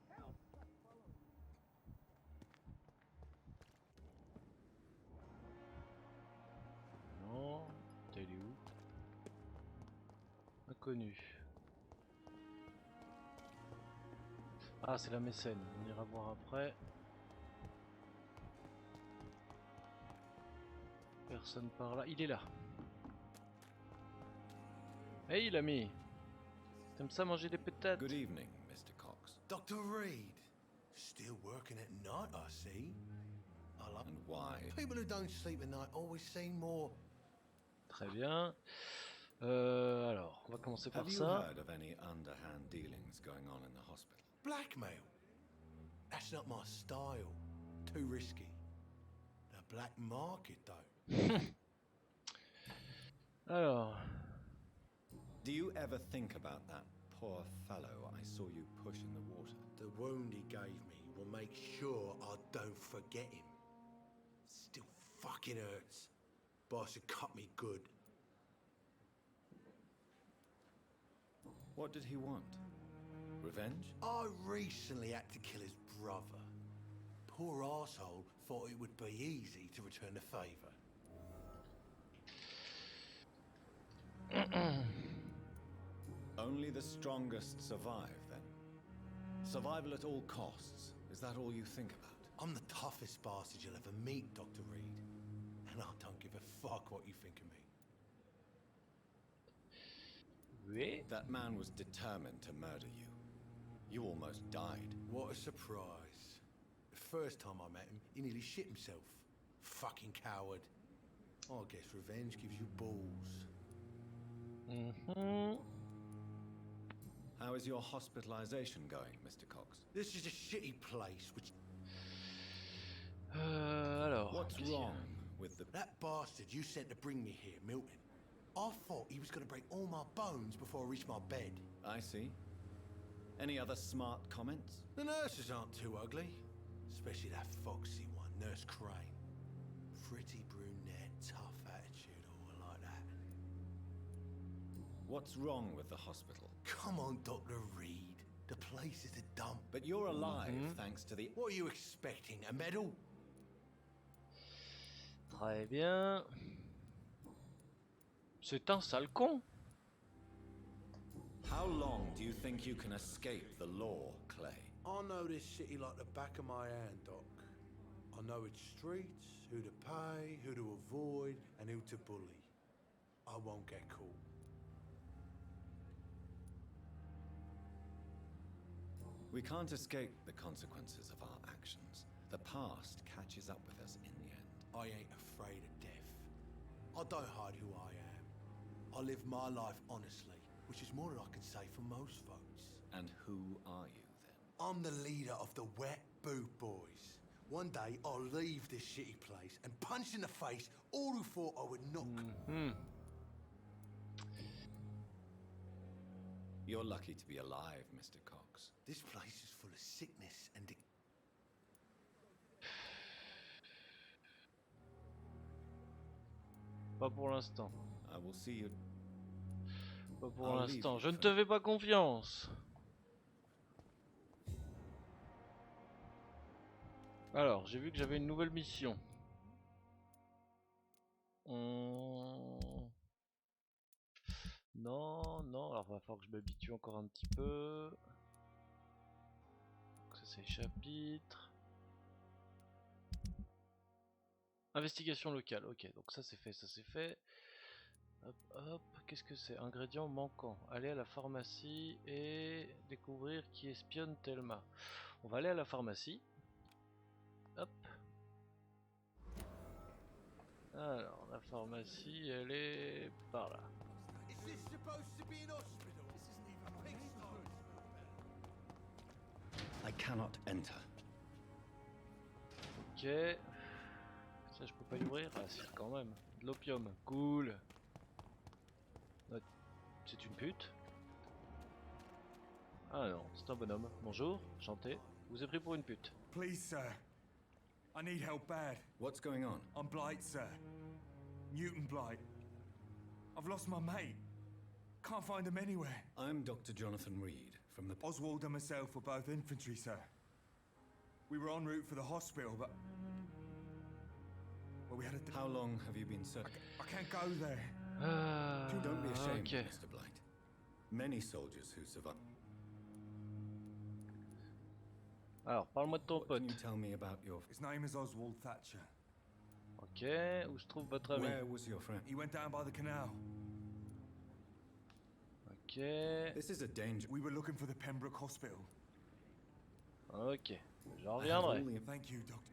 Non. T'es allé où? Inconnu. Ah, c'est la mécène. On ira voir après. Personne par là. Il est là. Hey l'ami. T'aimes ça manger des patates? Good evening, Mr. Cox. Dr. Reed. Still working at night, I see. I like And why? people who don't sleep at night always seem more. Très bien. Alors, on va commencer par Have you ça. heard of any underhand dealings going on in the hospital? Blackmail. That's not my style. Too risky. The black market, though. Alors, Do you ever think about that poor fellow I saw you push in the water? The wound he gave me will make sure I don't forget him. Still fucking hurts. Boss had cut me good. What did he want? Revenge? I recently had to kill his brother. Poor arsehole thought it would be easy to return the favour. Only the strongest survive, then? Survival at all costs. Is that all you think about? I'm the toughest bastard you'll ever meet, Dr. Reed. And I don't give a fuck what you think of me. oui. That man was determined to murder you. You almost died. What a surprise. The first time I met him, he nearly shit himself. Fucking coward. I guess revenge gives you balls. How is your hospitalization going, Mr. Cox? This is a shitty place, which... Alors, What's wrong with the... That bastard you sent to bring me here, Milton. I thought he was going to break all my bones before I reached my bed. I see. Any other smart comments? The nurses aren't too ugly. Especially that foxy one, Nurse Crane. Pretty brunette, tough attitude, all like that. What's wrong with the hospital? Come on, Dr. Reed. The place is a dump. But you're alive thanks to the... What are you expecting, a medal? très bien. C'est un sale con. How long do you think you can escape the law, Clay? I know this city like the back of my hand, Doc. I know its streets, who to pay, who to avoid, and who to bully. I won't get caught. We can't escape the consequences of our actions. The past catches up with us in the end. I ain't afraid of death. I don't hide who I am. I live my life honestly, which is more than I can say for most folks. And who are you, then? I'm the leader of the Wet Boot Boys. One day I'll leave this shitty place and punch in the face all who thought I would knock. You're lucky to be alive, Mr. Cox. This place is full of sickness and... Pas pour l'instant. I will see you. Pas pour I'll l'instant. leave Je you ne te fais pas confiance. Alors, j'ai vu que j'avais une nouvelle mission. Non, non, alors va falloir que je m'habitue encore un petit peu. Donc ça c'est chapitre. Investigation locale, ok, donc ça c'est fait, ça c'est fait. Hop, hop, qu'est-ce que c'est? Ingrédients manquants. Aller à la pharmacie et découvrir qui espionne Thelma. On va aller à la pharmacie. Hop. Alors, la pharmacie, elle est par là. I cannot enter. Ok. Ça, je peux pas y ouvrir? Ah si, quand même. De l'opium, cool. C'est une pute? Ah non, c'est un bonhomme. Bonjour, chanté. Vous êtes pris pour une pute. Please, sir. I need help bad. What's going on? I'm Blight, sir. Newton Blight. I've lost my mate. Can't find him anywhere. I'm Dr. Jonathan Reed from the... Oswald and myself were both infantry, sir. We were en route for the hospital, but... Well, we had a... How long have you been searching? I can't go there. Don't be ashamed, ok. Mr. Blight. Many soldiers who survive... Alors, parle-moi de ton What pote. can you tell me about your... His name is Oswald Thatcher. Ok, où se trouve votre ami? Where was your friend? He went down by the canal. Ok, This is a danger. We were looking for the Pembroke Hospital. ok, j'en I have reviendrai. only- Thank you, Doctor.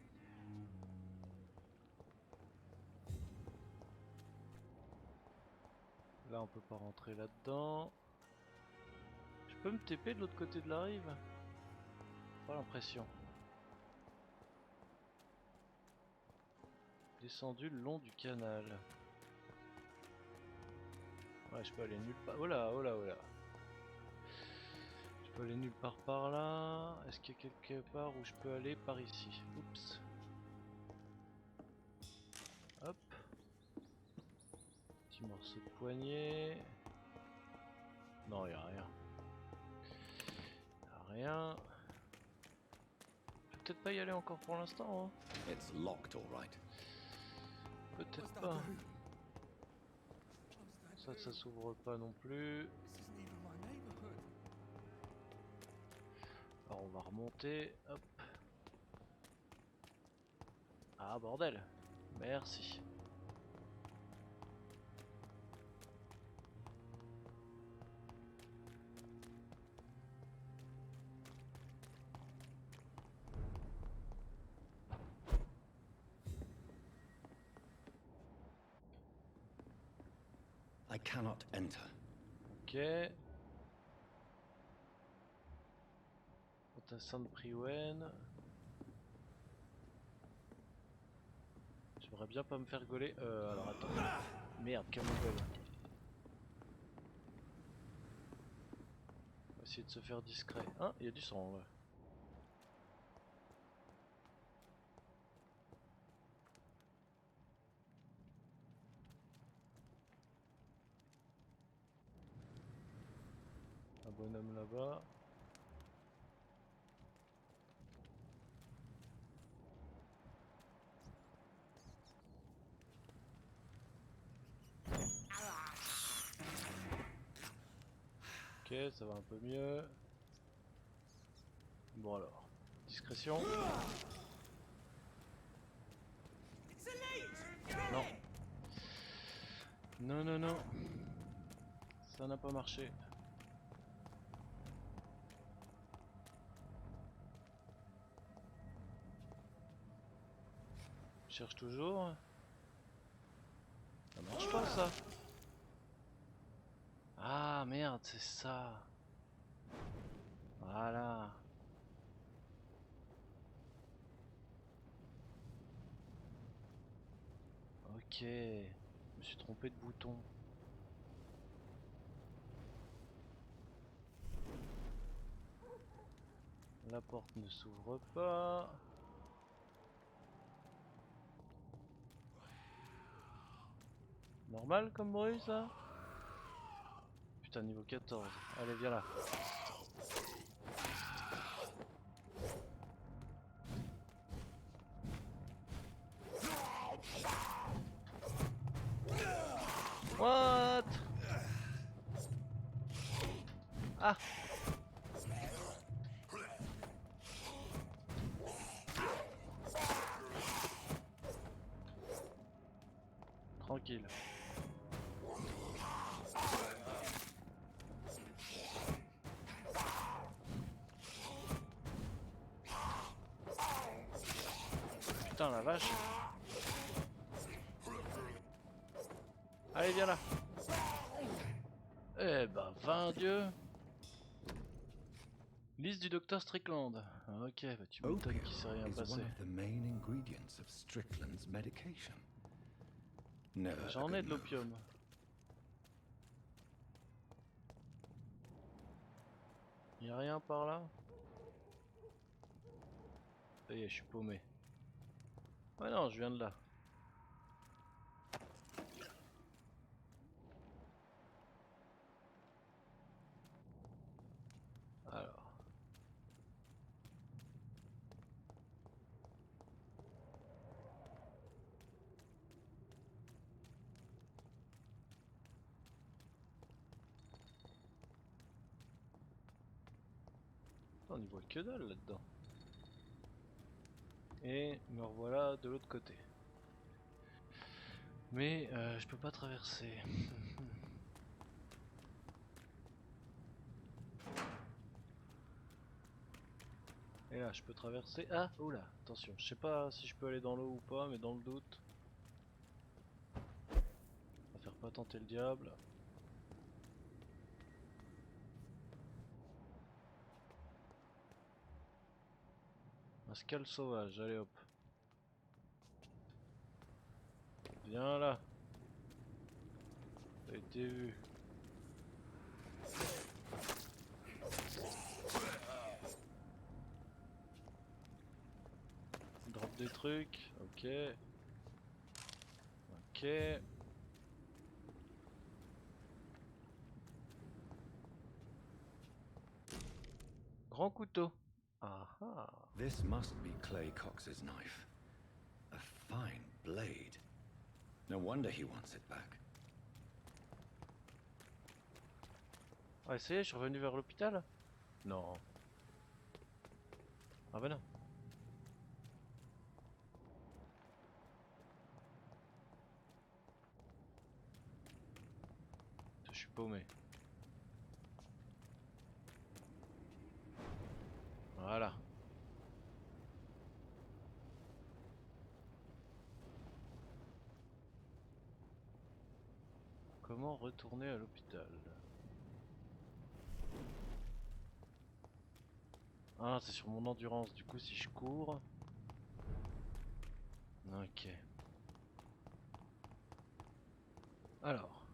Là, on peut pas rentrer là-dedans. Je peux me TP de l'autre côté de la rive? Pas l'impression. Descendu le long du canal. Ouais, je peux aller nulle part. Oh là, oh là, oh là. Je peux aller nulle part par là. Est-ce qu'il y a quelque part où je peux aller par ici? Oups. Hop. Petit morceau de poignet. Non, il n'y a rien. Il n'y a rien. Je vais peut-être pas y aller encore pour l'instant. Hein. It's locked, all right. Peut-être pas. Ça s'ouvre pas non plus. Alors on va remonter. Hop. Ah bordel. Merci. I cannot enter. Ok. Potassin de Priwen. J'aimerais bien pas me faire gauler. Alors attends. Merde, Camogol. On va essayer de se faire discret. Hein, il y a du sang là. Un bonhomme là-bas. Ok, ça va un peu mieux. Bon alors, discrétion. Non. Non, non, non. Ça n'a pas marché. Je cherche toujours. Ça marche pas ça. Ah merde, c'est ça. Voilà. Ok. Je me suis trompé de bouton. La porte ne s'ouvre pas. Normal comme bruit ça? Putain, niveau 14. Allez, viens là. What? Ah. tranquille. Putain la vache. Allez viens là. Eh ben 20 dieu. Liste du docteur Strickland. Ah, ok, bah tu m'étonnes qu'il s'est rien passé. J'en ai de l'opium. Y'a rien par là? Ça y est, je suis paumé. Ouais non, je viens de là. Alors. On y voit que dalle là-dedans. Et me revoilà de l'autre côté. Mais je peux pas traverser. Et là je peux traverser. Ah oula, attention, je sais pas si je peux aller dans l'eau ou pas, mais dans le doute. On va faire pas tenter le diable. Un scal sauvage, allez hop. Viens là. T'as été vu. Drop des trucs, ok. Ok. Grand couteau. Aha. This must be Clay Cox's knife. A fine blade. No wonder he wants it back. Ah, ça y est, je suis revenu vers l'hôpital? Non. Ah bah non. Je suis paumé. Voilà. Comment retourner à l'hôpital? Ah, c'est sur mon endurance, du coup si je cours... Ok. Alors...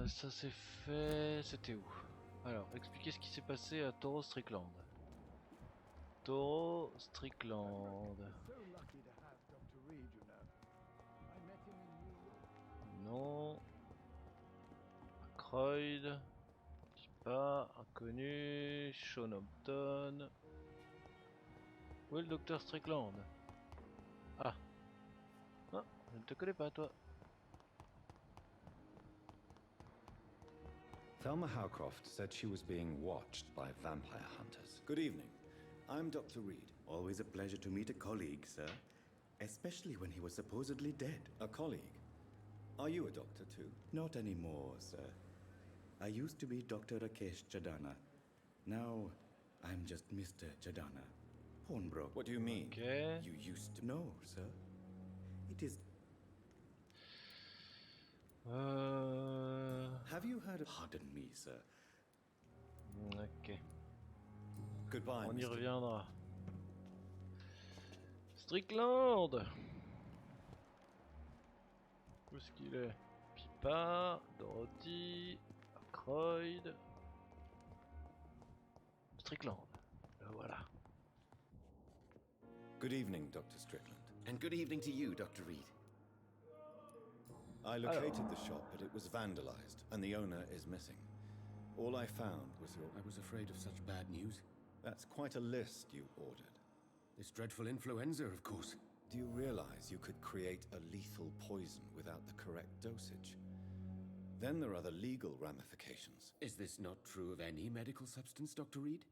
ça c'est fait... C'était où? Alors, expliquez ce qui s'est passé à Taureau Strickland. Taureau Strickland... Non... Croyd... Pas... Inconnu... Shonopton... Où est le docteur Strickland? Ah. Non, je ne te connais pas toi. Thelma Howcroft said she was being watched by vampire hunters. Good evening. I'm Dr. Reed. Always a pleasure to meet a colleague, sir. Especially when he was supposedly dead. A colleague? Are you a doctor too? Not anymore, sir. I used to be Dr. Rakesh Chadana. Now, I'm just Mr. Chadana. Pawnbroker. What do you mean? Okay. You used to know, sir. It is... Have you heard of... Pardon me, sir. Ok. Goodbye, on y Mr. reviendra. Strickland. Où est-ce qu'il est? Pipa, Dorothy, Croyd, Strickland. Le voilà. Good evening, Dr. Strickland. And good evening to you, Dr. Reed. I located the shop, but it was vandalized, and the owner is missing. All I found was your... I was afraid of such bad news. That's quite a list you ordered. This dreadful influenza, of course. Do you realize you could create a lethal poison without the correct dosage? Then there are the legal ramifications. Is this not true of any medical substance, Dr. Reed?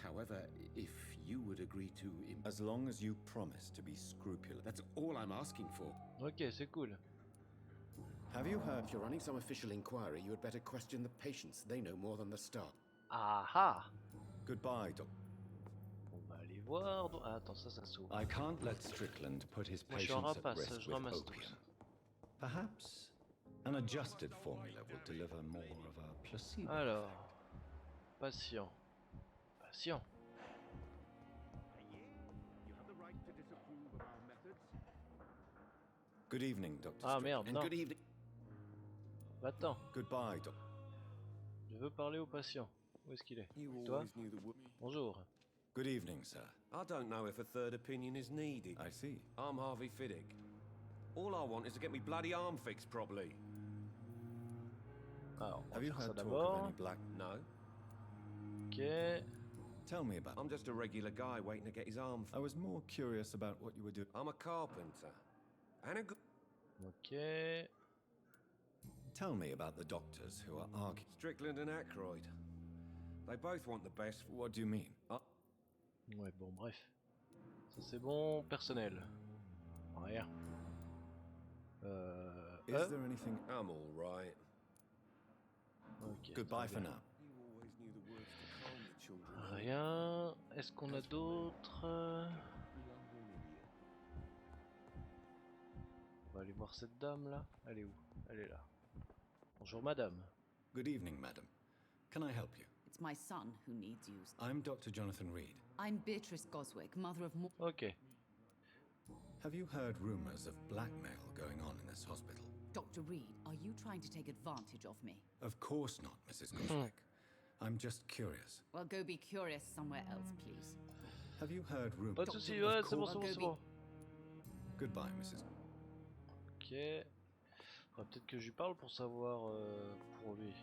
However, if you would agree... agree to... As long as you promise to be scrupulous. That's all I'm asking for. Ok, c'est cool. Have you heard? If you're running some official inquiry, you had better question the patients. They know more than the staff. Ah. Goodbye, Doc. On va aller voir. Ah, attends, ça s'ouvre. I can't let Strickland put his Moi, je suis en patients at rapace, risk je with ramasse opium. tous. Perhaps an adjusted formula will deliver more of a placebo. Alors, patient. Patient. Good evening, Dr. Ah Strickland. merde, And non. good evening. Va-t'en. Goodbye, Doc. Je veux parler au patient. Où est-ce qu'il est? Toi? Bonjour. Good evening, sir. I don't know if a third opinion is needed. I see. I'm Harvey Fiddick. All I want is to get me bloody arm fixed properly. Alors, Have you ça heard talk d'abord. of any black... No. Ok. Tell me about... I'm just a regular guy waiting to get his arm I was more curious about what you were doing. I'm a carpenter. And a good... Ok. Tell me about the doctors who are arguing. Strickland and Aykroyd. They both want the best. What do you mean? Ouais, bon, bref. Ça c'est bon, personnel. Rien. Is there anything... I'm all right. Ok. Goodbye for now. Rien. Est-ce qu'on a d'autres? On va aller voir cette dame là. Elle est où? Elle est là. Bonjour madame. Good evening, madam. Can I help you? It's my son who needs you. I'm Dr. Jonathan Reed. I'm Beatrice Goswick, mother of more... Ok. Have you heard rumors of blackmail going on in this hospital? Dr. Reed, are you trying to take advantage of me? Of course not, Mrs. Goswick. I'm just curious. Well, go be curious somewhere else, please. Have you heard rumors? Pas de soucis, ouais, c'est bon, c'est bon, c'est bon. Goodbye, Mrs. Ok. Faudra peut-être que je lui parle pour savoir pour lui.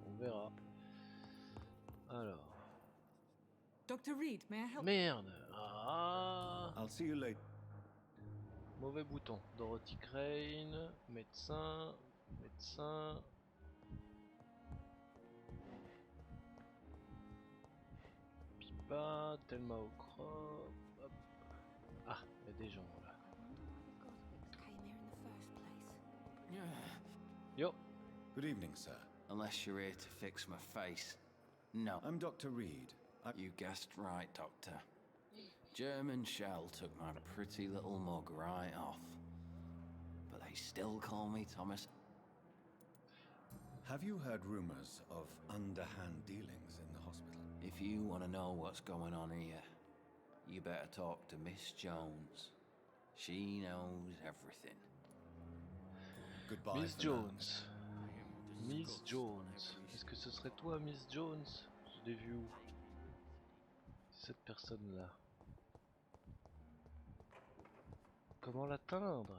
On verra. Alors. Dr. Reed, may I help? Merde. Ah. I'll see you later. Mauvais bouton. Dorothy Crane, médecin, médecin. Pipa, Thelma O'Croft. Hop. Ah, il y a des gens là. Yo. Good evening, sir. Unless you're here to fix my face. No. I'm Dr. Reed. You guessed right, Doctor. German shell took my pretty little mug right off. But they still call me Thomas. Have you heard rumors of underhand dealings in the hospital? If you want to know what's going on here, you better talk to Miss Jones. She knows everything. Goodbye. Miss Jones. Miss Jones. Est-ce que ce serait toi, Miss Jones? Je l'ai vu où? Cette personne-là. Comment l'atteindre?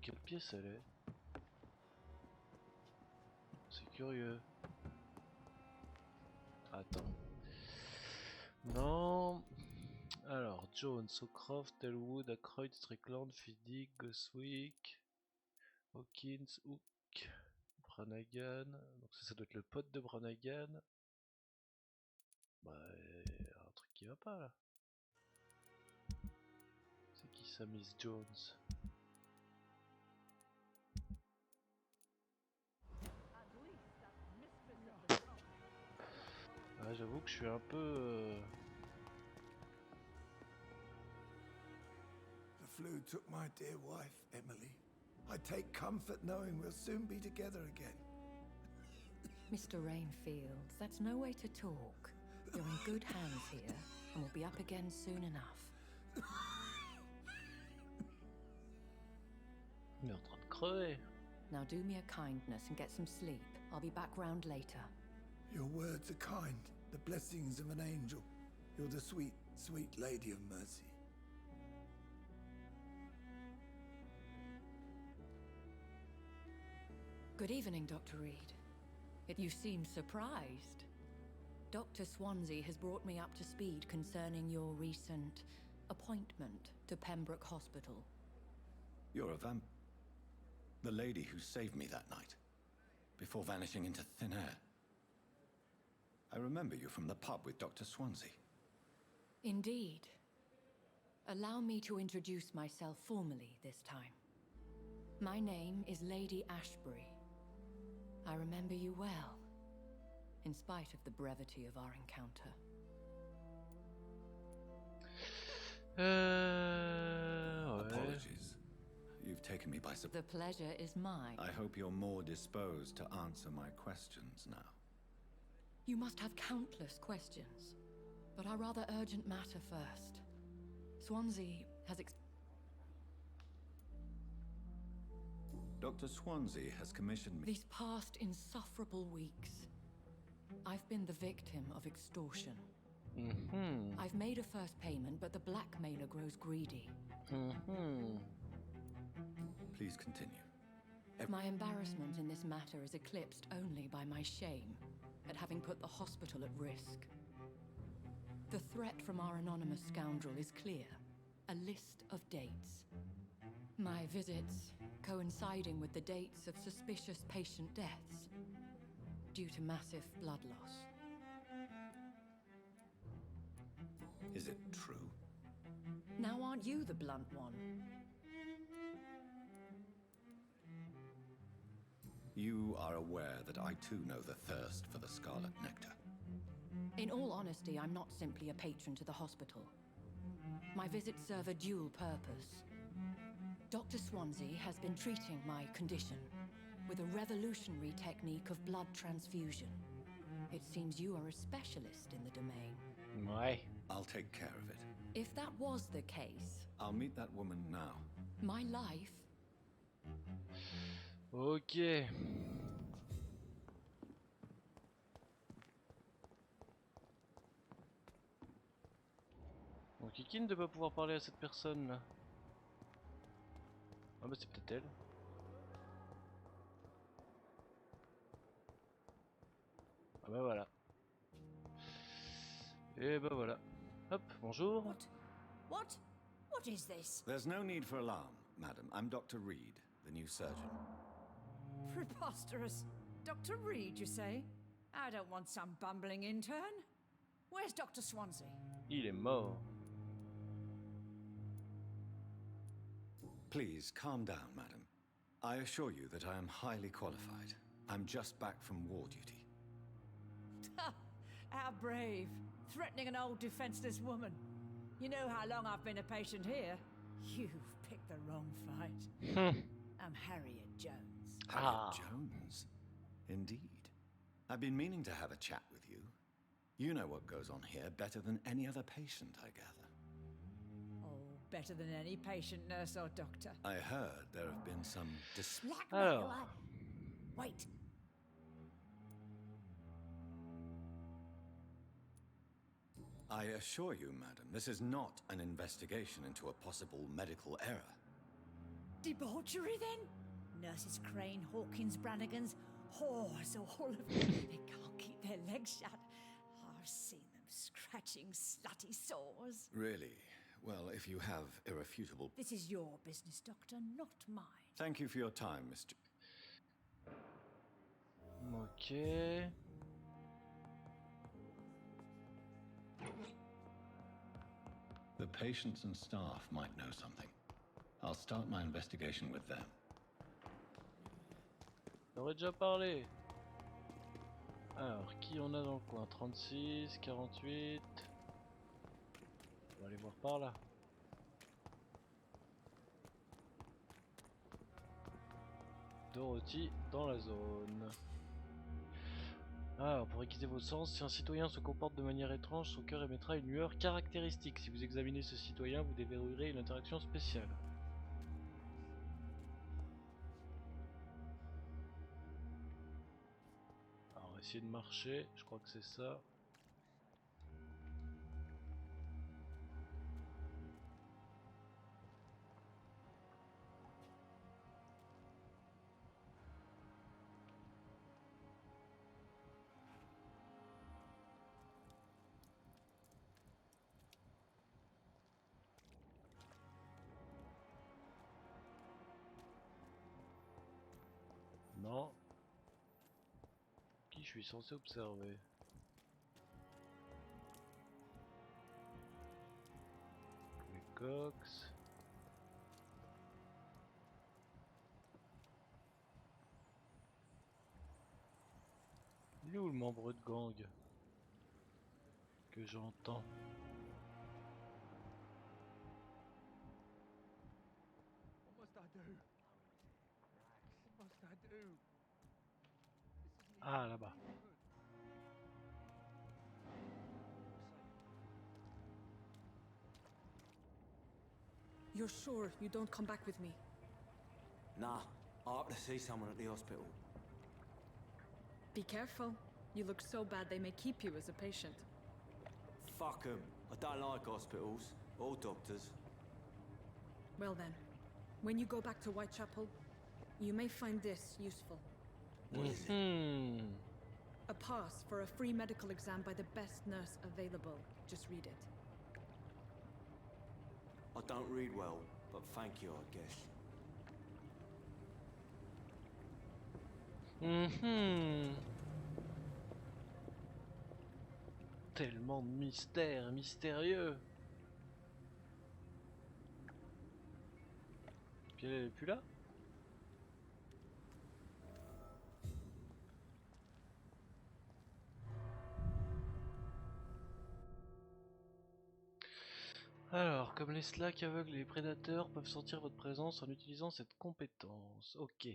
Quelle pièce elle est? C'est curieux. Attends. Non. Alors, Jones, O'Croft, Elwood, Aykroyd, Strickland, Fiddick, Goswick, Hawkins, Hook, Brannigan. Donc ça doit être le pote de Brannigan. Bah, un truc qui va pas là. C'est qui ça, Miss Jones? Ah, j'avoue que je suis un peu... The flu took my dear wife, Emily. I take comfort knowing we'll soon be together again. Mr. Rainfield, that's no way to talk. You're in good hands here, and we'll be up again soon enough. Il est en train de crever. Now do me a kindness and get some sleep. I'll be back round later. Your words are kind, the blessings of an angel. You're the sweet, sweet Lady of Mercy. Good evening, Dr. Reed. You seem surprised. Dr. Swansea has brought me up to speed concerning your recent appointment to Pembroke Hospital. You're a vamp... The lady who saved me that night, before vanishing into thin air. I remember you from the pub with Dr. Swansea. Indeed. Allow me to introduce myself formally this time. My name is Lady Ashbury. I remember you well, in spite of the brevity of our encounter. Apologies. You've taken me by surprise. The pleasure is mine. I hope you're more disposed to answer my questions now. You must have countless questions, but our rather urgent matter first. Swansea has Dr. Swansea has commissioned me. These past insufferable weeks, I've been the victim of extortion. I've made a first payment, but the blackmailer grows greedy. Please continue. My embarrassment in this matter is eclipsed only by my shame at having put the hospital at risk. The threat from our anonymous scoundrel is clear. A list of dates. My visits coinciding with the dates of suspicious patient deaths due to massive blood loss. Is it true? Now aren't you the blunt one? You are aware that I too know the thirst for the scarlet nectar. In all honesty, I'm not simply a patron to the hospital. My visits serve a dual purpose. Dr. Swansea has been treating my condition with a revolutionary technique of blood transfusion. It seems you are a specialist in the domain. Ouais. I'll take care of it. If that was the case... I'll meet that woman now. My life... Ok. Donc Kikine de pas pouvoir parler à cette personne là. Ah bah c'est peut-être elle. Ah bah voilà. Et bah voilà. Hop, bonjour. What is this? There's no need for alarm, madam. I'm Dr. Reed, the new surgeon. Preposterous. Dr. Reed, you say? I don't want some bumbling intern. Where's Dr. Swansea? Il est mort. Please, calm down, madam. I assure you that I am highly qualified. I'm just back from war duty. How brave. Threatening an old defenseless woman. You know how long I've been a patient here? You've picked the wrong fight. I'm Harriet Jones. Harriet Jones? Indeed. I've been meaning to have a chat with you. You know what goes on here better than any other patient, I gather. Oh, better than any patient, nurse or doctor. I heard there have been some Blackmailer! Oh. Wait. I assure you, madam, this is not an investigation into a possible medical error. Debauchery, then? Nurses Crane, Hawkins, Brannigans, whores, all of them. They can't keep their legs shut. I've seen them scratching slutty sores. Really? Well, if you have irrefutable... This is your business, Doctor, not mine. Thank you for your time, Mr. Ok. The patients and staff might know something. I'll start my investigation with them. J'aurais déjà parlé. Alors, qui on a dans le coin? 36, 48. On va aller voir par là. Dorothy dans la zone. Alors, pour aiguiser vos sens, si un citoyen se comporte de manière étrange, son cœur émettra une lueur caractéristique. Si vous examinez ce citoyen, vous déverrouillerez une interaction spéciale. Alors, on va essayer de marcher, je crois que c'est ça. Non. Qui je suis censé observer? Cox. Il est où le membre de gang que j'entends? What must I do? What must I do? Ah, là-bas. You're sure you don't come back with me? Nah, I have to see someone at the hospital. Be careful. You look so bad they may keep you as a patient. Fuck 'em. I don't like hospitals or doctors. Well then, when you go back to Whitechapel, you may find this useful. What is it? A pass for a free medical exam by the best nurse available. Just read it. I don't read well, but thank you, I guess. Tellement de mystères, mystérieux. Puis elle est plus là? Alors, comme les slacks aveugles et les prédateurs peuvent sentir votre présence en utilisant cette compétence. Ok.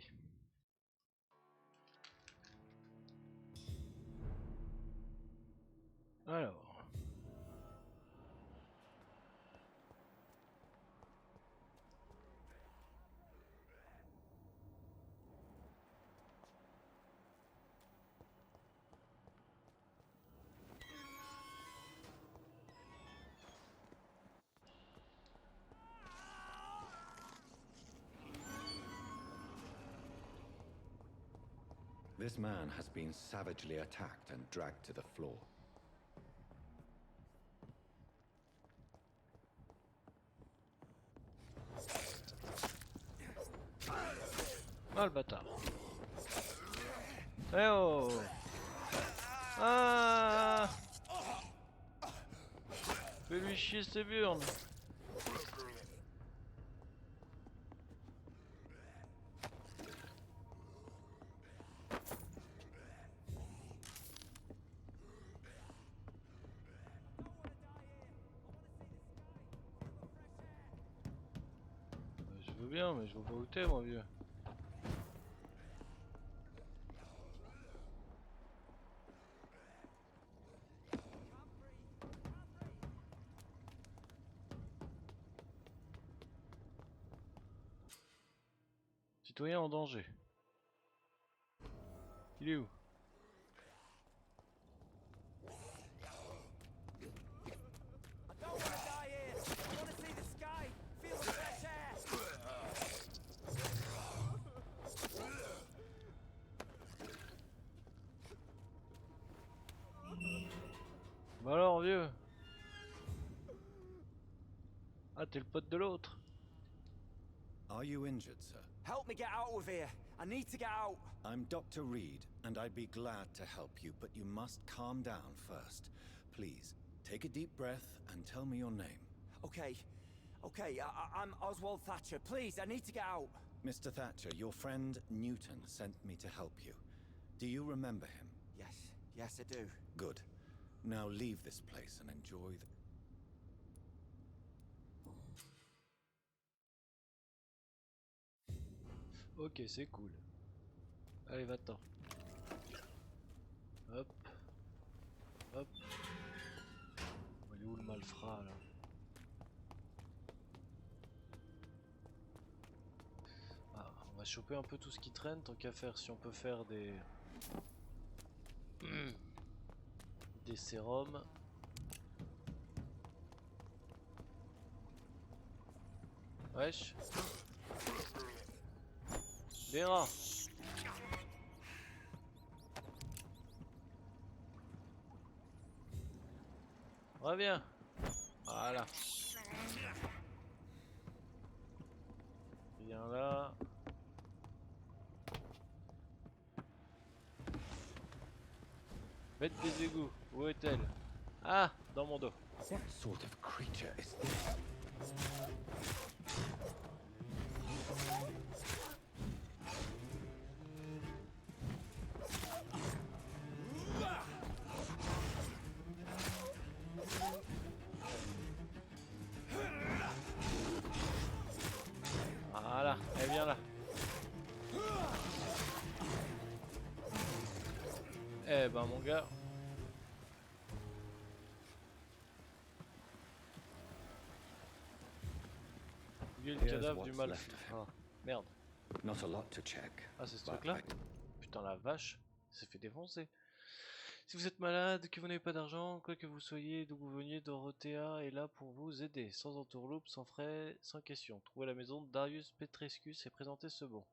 Alors. This man has been savagely attacked and dragged to the floor. Ah le bâtard. Eh oh. Ah. Fais-lui chier ses burnes. Je veux bien, mais je vois pas où t'es, mon vieux. Citoyen en danger. Il est où? Bah alors vieux. Ah t'es le pote de l'autre. Are you injured, sir? Help me get out of here. I need to get out. I'm Dr. Reed, and I'd be glad to help you, but you must calm down first. Please, take a deep breath and tell me your name. Okay, I'm Oswald Thatcher. Please, I need to get out. Mr. Thatcher, your friend Newton sent me to help you. Do you remember him? Yes, I do. Good. Now leave this place and enjoy the... Ok, c'est cool. Allez, va-t'en. Hop. Hop. Il est où le malfrat là? Ah, on va choper un peu tout ce qui traîne, tant qu'à faire. Si on peut faire des sérums. Wesh. Les rats. Reviens. Voilà. Viens là. Bête des égouts. Où est-elle? Ah, dans mon dos. What sort of creature is this? Voilà, elle vient là. Eh ben mon gars. Lui le cadavre du mal. Ah, merde. Not a lot to check. Ah c'est ce truc là? Putain la vache, il s'est fait défoncer. Si vous êtes malade, que vous n'avez pas d'argent, quoi que vous soyez, d'où vous veniez, Dorothea est là pour vous aider, sans entourloupe, sans frais, sans question. Trouvez la maison de Darius Petrescus et présentez ce bon.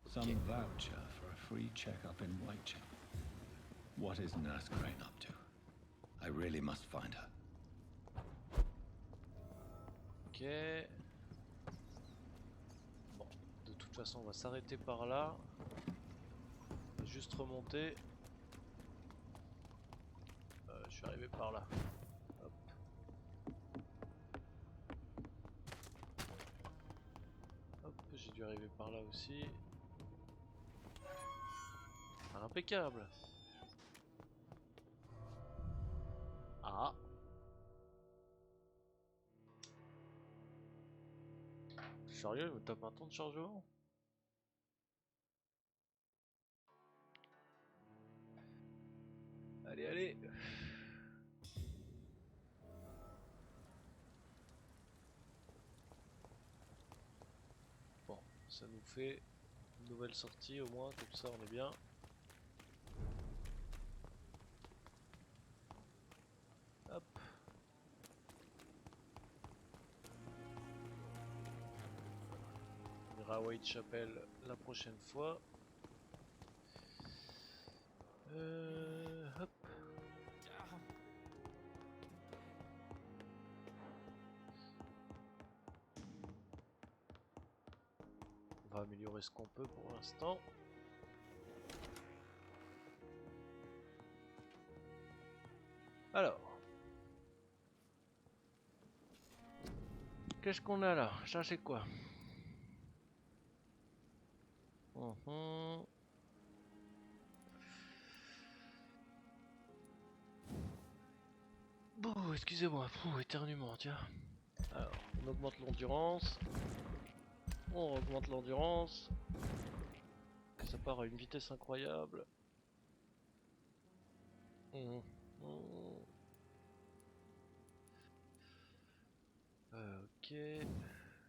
Some voucher for a free check-up in Whitechapel. What is Nurse Crane up to? I really must find her. Ok. Bon, de toute façon, on va s'arrêter par là. On va juste remonter. Je suis arrivé par là. Hop. Hop, j'ai dû arriver par là aussi. Impeccable. Ah. Sérieux, il me tape un temps de chargement? Allez, allez. Bon, ça nous fait une nouvelle sortie au moins, comme ça on est bien. Hop. On ira à Whitechapel la prochaine fois. Hop. On va améliorer ce qu'on peut pour l'instant. Alors. Qu'est-ce qu'on a là? Ça c'est quoi? Bon, excusez-moi, éternuement, tiens. Alors, on augmente l'endurance. On augmente l'endurance. Ça part à une vitesse incroyable. Ok.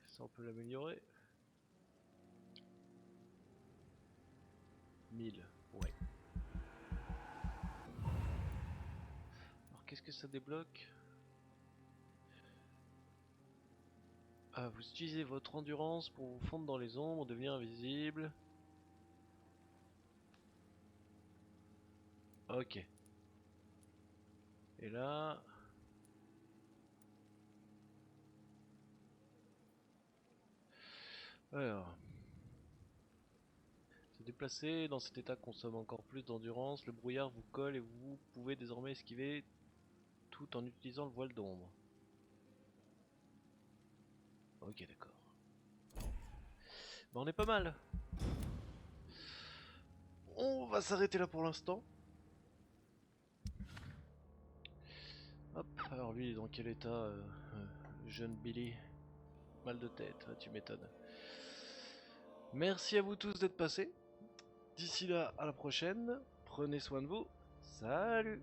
Ça on peut l'améliorer. 1000, ouais. Alors qu'est-ce que ça débloque? Ah, vous utilisez votre endurance pour vous fondre dans les ombres, devenir invisible. Ok. Et là... Alors... Se déplacer dans cet état consomme encore plus d'endurance, le brouillard vous colle et vous pouvez désormais esquiver tout en utilisant le voile d'ombre. Ok, d'accord. Ben, on est pas mal. On va s'arrêter là pour l'instant. Hop, alors lui, dans quel état jeune Billy? Mal de tête, tu m'étonnes. Merci à vous tous d'être passés. D'ici là, à la prochaine. Prenez soin de vous. Salut!